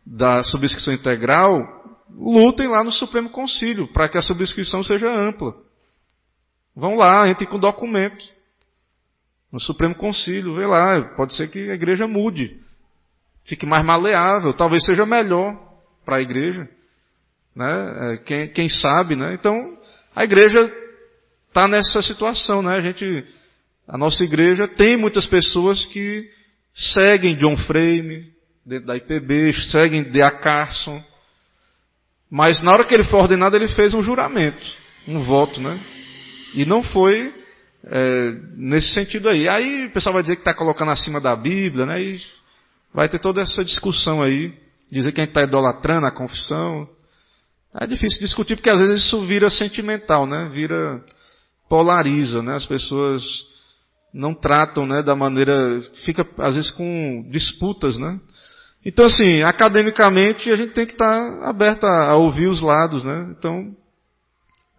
da subscrição integral, lutem lá no Supremo Concílio, para que a subscrição seja ampla. Vão lá, entrem com documento. No Supremo Concílio, vê lá, pode ser que a igreja mude. Fique mais maleável, talvez seja melhor para a igreja. Né? Quem sabe, né? Então, a igreja está nessa situação, né? A nossa igreja tem muitas pessoas que seguem John Frame, dentro da IPB, seguem D.A. Carson, mas na hora que ele foi ordenado, ele fez um juramento, um voto, né? E não foi nesse sentido aí. Aí o pessoal vai dizer que está colocando acima da Bíblia, né? E vai ter toda essa discussão aí, dizer que a gente está idolatrando a confissão. É difícil discutir, porque às vezes isso vira sentimental, né? Polariza, né? As pessoas não tratam, né, da maneira... Fica, às vezes, com disputas, né? Então, assim, academicamente, a gente tem que estar aberto a ouvir os lados, né? Então,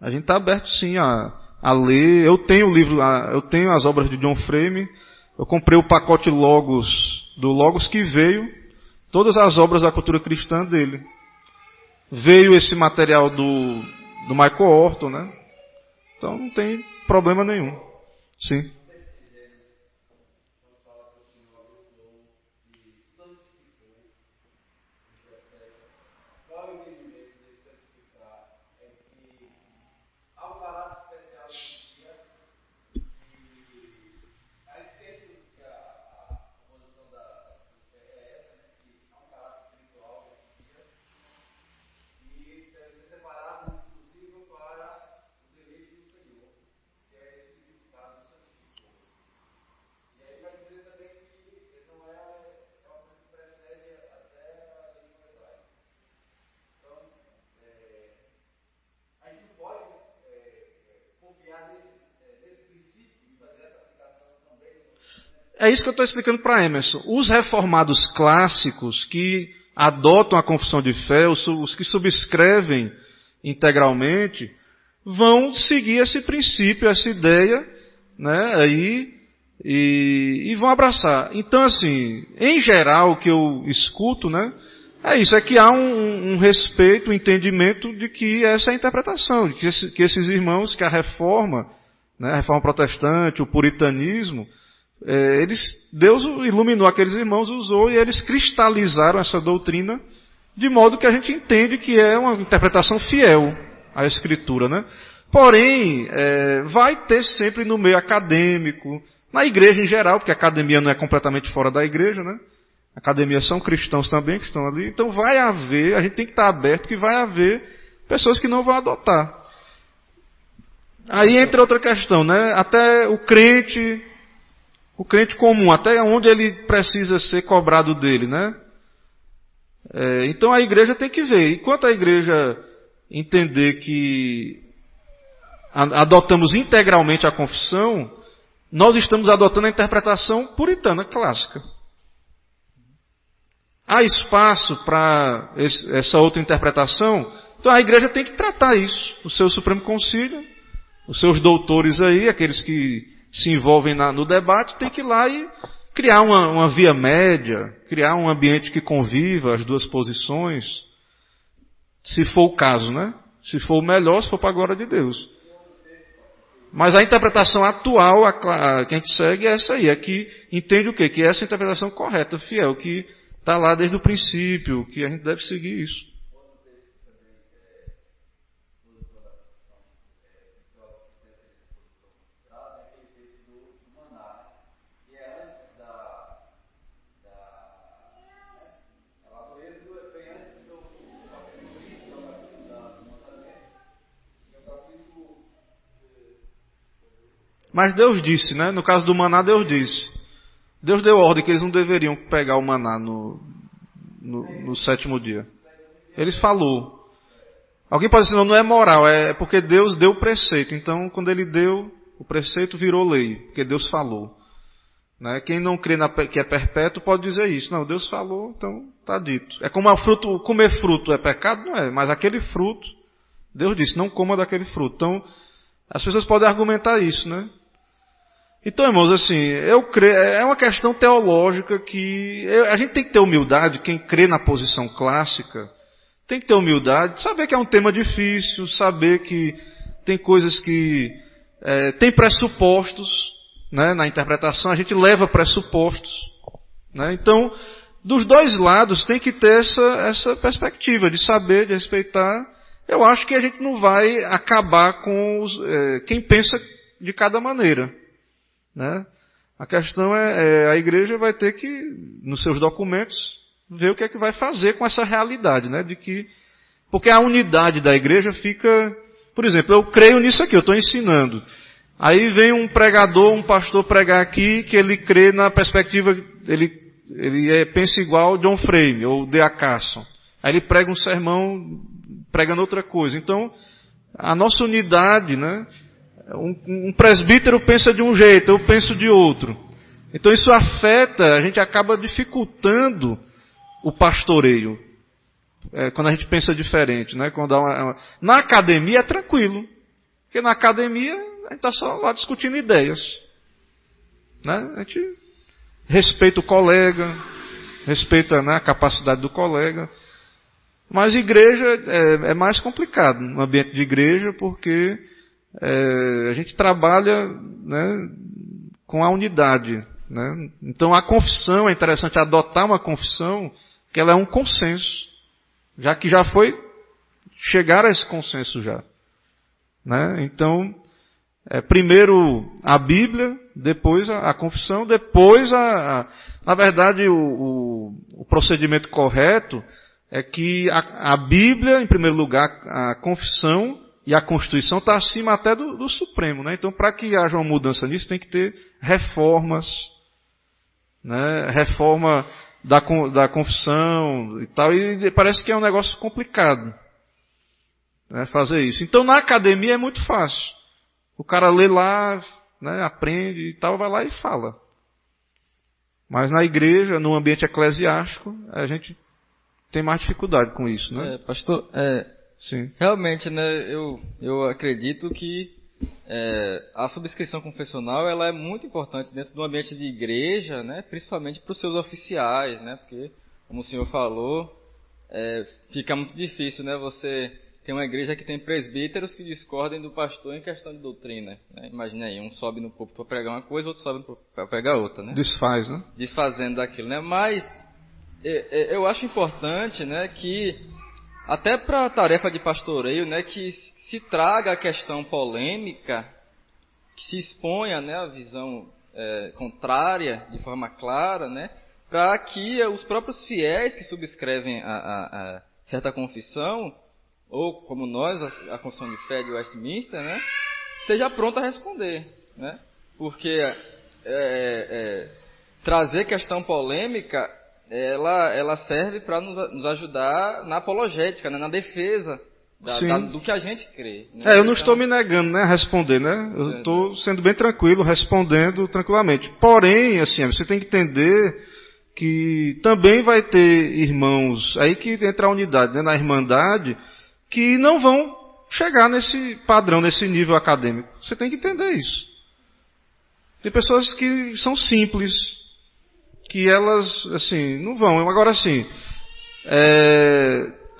a gente está aberto, sim, a ler. Eu tenho o livro, eu tenho as obras de John Frame. Eu comprei o pacote Logos, do Logos, que veio todas as obras da cultura cristã dele. Veio esse material do Michael Horton, né? Então, não tem problema nenhum. Sim. É isso que eu estou explicando para Emerson. Os reformados clássicos que adotam a confissão de fé, os que subscrevem integralmente, vão seguir esse princípio, essa ideia, né, aí, e vão abraçar. Então, assim, em geral, o que eu escuto, né, é isso, é que há um respeito, um entendimento de que essa é a interpretação, de que esses irmãos, que a reforma, né, a reforma protestante, o puritanismo, Deus iluminou aqueles irmãos, usou e eles cristalizaram essa doutrina de modo que a gente entende que é uma interpretação fiel à Escritura, né? Porém, vai ter sempre no meio acadêmico, na igreja em geral, porque a academia não é completamente fora da igreja, né? A academia são cristãos também que estão ali, então vai haver, a gente tem que estar aberto que vai haver pessoas que não vão adotar. Aí entra outra questão, né? Até o crente comum, até onde ele precisa ser cobrado dele, né? Então a igreja tem que ver. Enquanto a igreja entender que adotamos integralmente a confissão, nós estamos adotando a interpretação puritana clássica. Há espaço para essa outra interpretação? Então a igreja tem que tratar isso. O seu Supremo Concílio, os seus doutores aí, aqueles que se envolvem no debate, tem que ir lá e criar uma via média, criar um ambiente que conviva as duas posições, se for o caso, né? Se for o melhor, se for para a glória de Deus. Mas a interpretação atual, que a gente segue é essa aí, é que entende o quê? Que essa é a interpretação correta, fiel, que está lá desde o princípio, que a gente deve seguir isso. Mas Deus disse, né? No caso do maná, Deus disse. Deus deu ordem que eles não deveriam pegar o maná no 7º dia. Ele falou. Alguém pode dizer, não é moral, é porque Deus deu o preceito. Então, quando ele deu, o preceito virou lei, porque Deus falou. Né? Quem não crê que é perpétuo pode dizer isso. Não, Deus falou, então está dito. É como comer fruto é pecado? Não é, mas aquele fruto, Deus disse, não coma daquele fruto. Então, as pessoas podem argumentar isso, né? Então, irmãos, assim, eu creio, é uma questão teológica que a gente tem que ter humildade, quem crê na posição clássica, tem que ter humildade, saber que é um tema difícil, saber que tem coisas que tem pressupostos, né, na interpretação, a gente leva pressupostos. Né? Então, dos dois lados tem que ter essa perspectiva de saber, de respeitar. Eu acho que a gente não vai acabar com quem pensa de cada maneira. Né? A questão a igreja vai ter que, nos seus documentos, ver o que é que vai fazer com essa realidade. Né? Porque a unidade da igreja fica... Por exemplo, eu creio nisso aqui, eu estou ensinando. Aí vem um pregador, um pastor pregar aqui, que ele crê na perspectiva, ele pensa igual John Frame ou D.A. Carson. Aí ele prega um sermão pregando outra coisa. Então, a nossa unidade, né? Um presbítero pensa de um jeito, eu penso de outro. Então isso afeta, a gente acaba dificultando o pastoreio. Quando a gente pensa diferente, né? Na academia é tranquilo. Porque na academia a gente está só lá discutindo ideias. Né? A gente respeita o colega, respeita, né, a capacidade do colega. Mas igreja é mais complicado no ambiente de igreja, porque a gente trabalha, né, com a unidade. Né? Então a confissão, é interessante adotar uma confissão que ela é um consenso, já que já foi chegar a esse consenso já. Né? Então, primeiro a Bíblia, depois a confissão, depois na verdade o procedimento correto é que a Bíblia, em primeiro lugar, a confissão e a Constituição está acima até do Supremo. Né? Então, para que haja uma mudança nisso, tem que ter reformas, né? Reforma da confissão e tal, e parece que é um negócio complicado, né, fazer isso. Então, na academia é muito fácil. O cara lê lá, né, aprende e tal, vai lá e fala. Mas na igreja, no ambiente eclesiástico, a gente tem mais dificuldade com isso, né? Pastor, sim. Realmente, né, eu acredito que a subscrição confessional ela é muito importante dentro do ambiente de igreja, né, principalmente para os seus oficiais, né, porque, como o senhor falou, fica muito difícil, né, você tem uma igreja que tem presbíteros que discordem do pastor em questão de doutrina. Né? Imagina aí, um sobe no púlpito para pregar uma coisa, outro sobe para pregar outra. Né? Desfaz, né? Desfazendo daquilo. Né? Mas eu acho importante, né, que até para a tarefa de pastoreio, né, que se traga a questão polêmica, que se exponha, né, a visão contrária de forma clara, né, para que os próprios fiéis que subscrevem a certa confissão, ou como nós, a Confissão de Fé de Westminster, né, esteja pronto a responder. Né? Porque trazer questão polêmica, ela serve para nos ajudar na apologética, né, na defesa do que a gente crê. Né? Eu não estou me negando, né, a responder, né? Eu estou sendo bem tranquilo, respondendo tranquilamente. Porém, assim, você tem que entender que também vai ter irmãos, aí que entra a unidade, né, na irmandade, que não vão chegar nesse padrão, nesse nível acadêmico. Você tem que entender isso. Tem pessoas que são simples, que elas, assim, não vão. Agora, assim,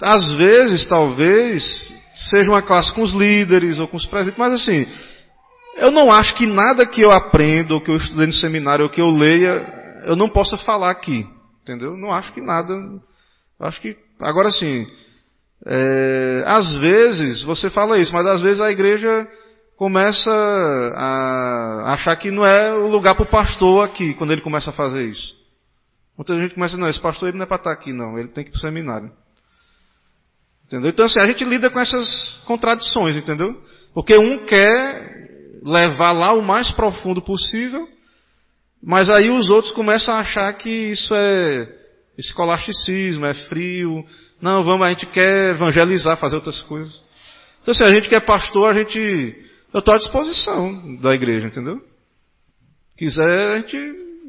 às vezes, talvez, seja uma classe com os líderes ou com os presbíteros, mas, assim, eu não acho que nada que eu aprenda, ou que eu estudei no seminário, ou que eu leia, eu não possa falar aqui. Entendeu? Não acho que nada. Eu acho que, agora, assim, às vezes você fala isso, mas às vezes a igreja começa a achar que não é o lugar para o pastor aqui, quando ele começa a fazer isso. Muita gente começa, não, esse pastor ele não é para estar aqui não, ele tem que ir para o seminário. Entendeu? Então assim, a gente lida com essas contradições, entendeu? Porque um quer levar lá o mais profundo possível, mas aí os outros começam a achar que isso é escolasticismo, é frio. Não, a gente quer evangelizar, fazer outras coisas. Então, se a gente quer pastor, eu estou à disposição da igreja, entendeu? Quiser, a gente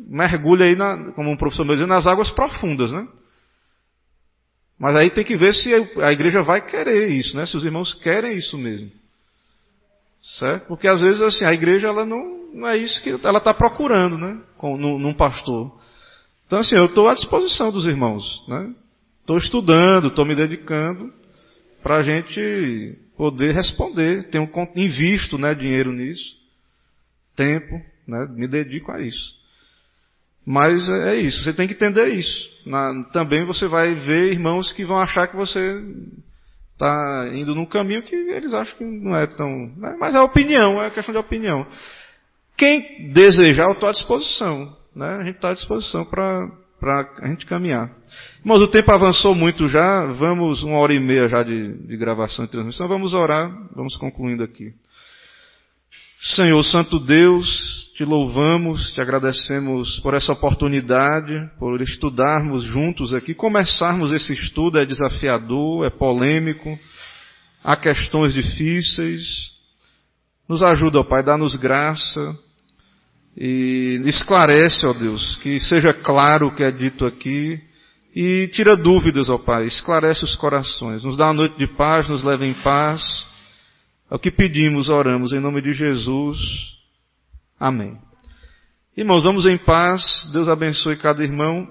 mergulha aí, como um professor meu dizia, nas águas profundas, né? Mas aí tem que ver se a igreja vai querer isso, né? Se os irmãos querem isso mesmo. Certo? Porque às vezes assim, a igreja ela não é isso que ela está procurando, né? Num pastor. Então assim, eu estou à disposição dos irmãos, né? Estou estudando, estou me dedicando para a gente poder responder. Invisto, né, dinheiro nisso, tempo, né? Me dedico a isso. Mas é isso, você tem que entender isso. Também você vai ver irmãos que vão achar que você está indo num caminho que eles acham que não é tão... Né? Mas é opinião, é questão de opinião. Quem desejar, eu estou à disposição. Né? A gente está à disposição para a gente caminhar. Irmãos, o tempo avançou muito já, vamos 1h30 já de gravação e transmissão, vamos orar, vamos concluindo aqui. Senhor, Santo Deus, te louvamos, te agradecemos por essa oportunidade, por estudarmos juntos aqui. Começarmos esse estudo é desafiador, é polêmico, há questões difíceis. Nos ajuda, ó Pai, dá-nos graça e esclarece, ó Deus, que seja claro o que é dito aqui e tira dúvidas, ó Pai, esclarece os corações. Nos dá uma noite de paz, nos leva em paz. É o que pedimos, oramos, em nome de Jesus. Amém. Irmãos, vamos em paz. Deus abençoe cada irmão.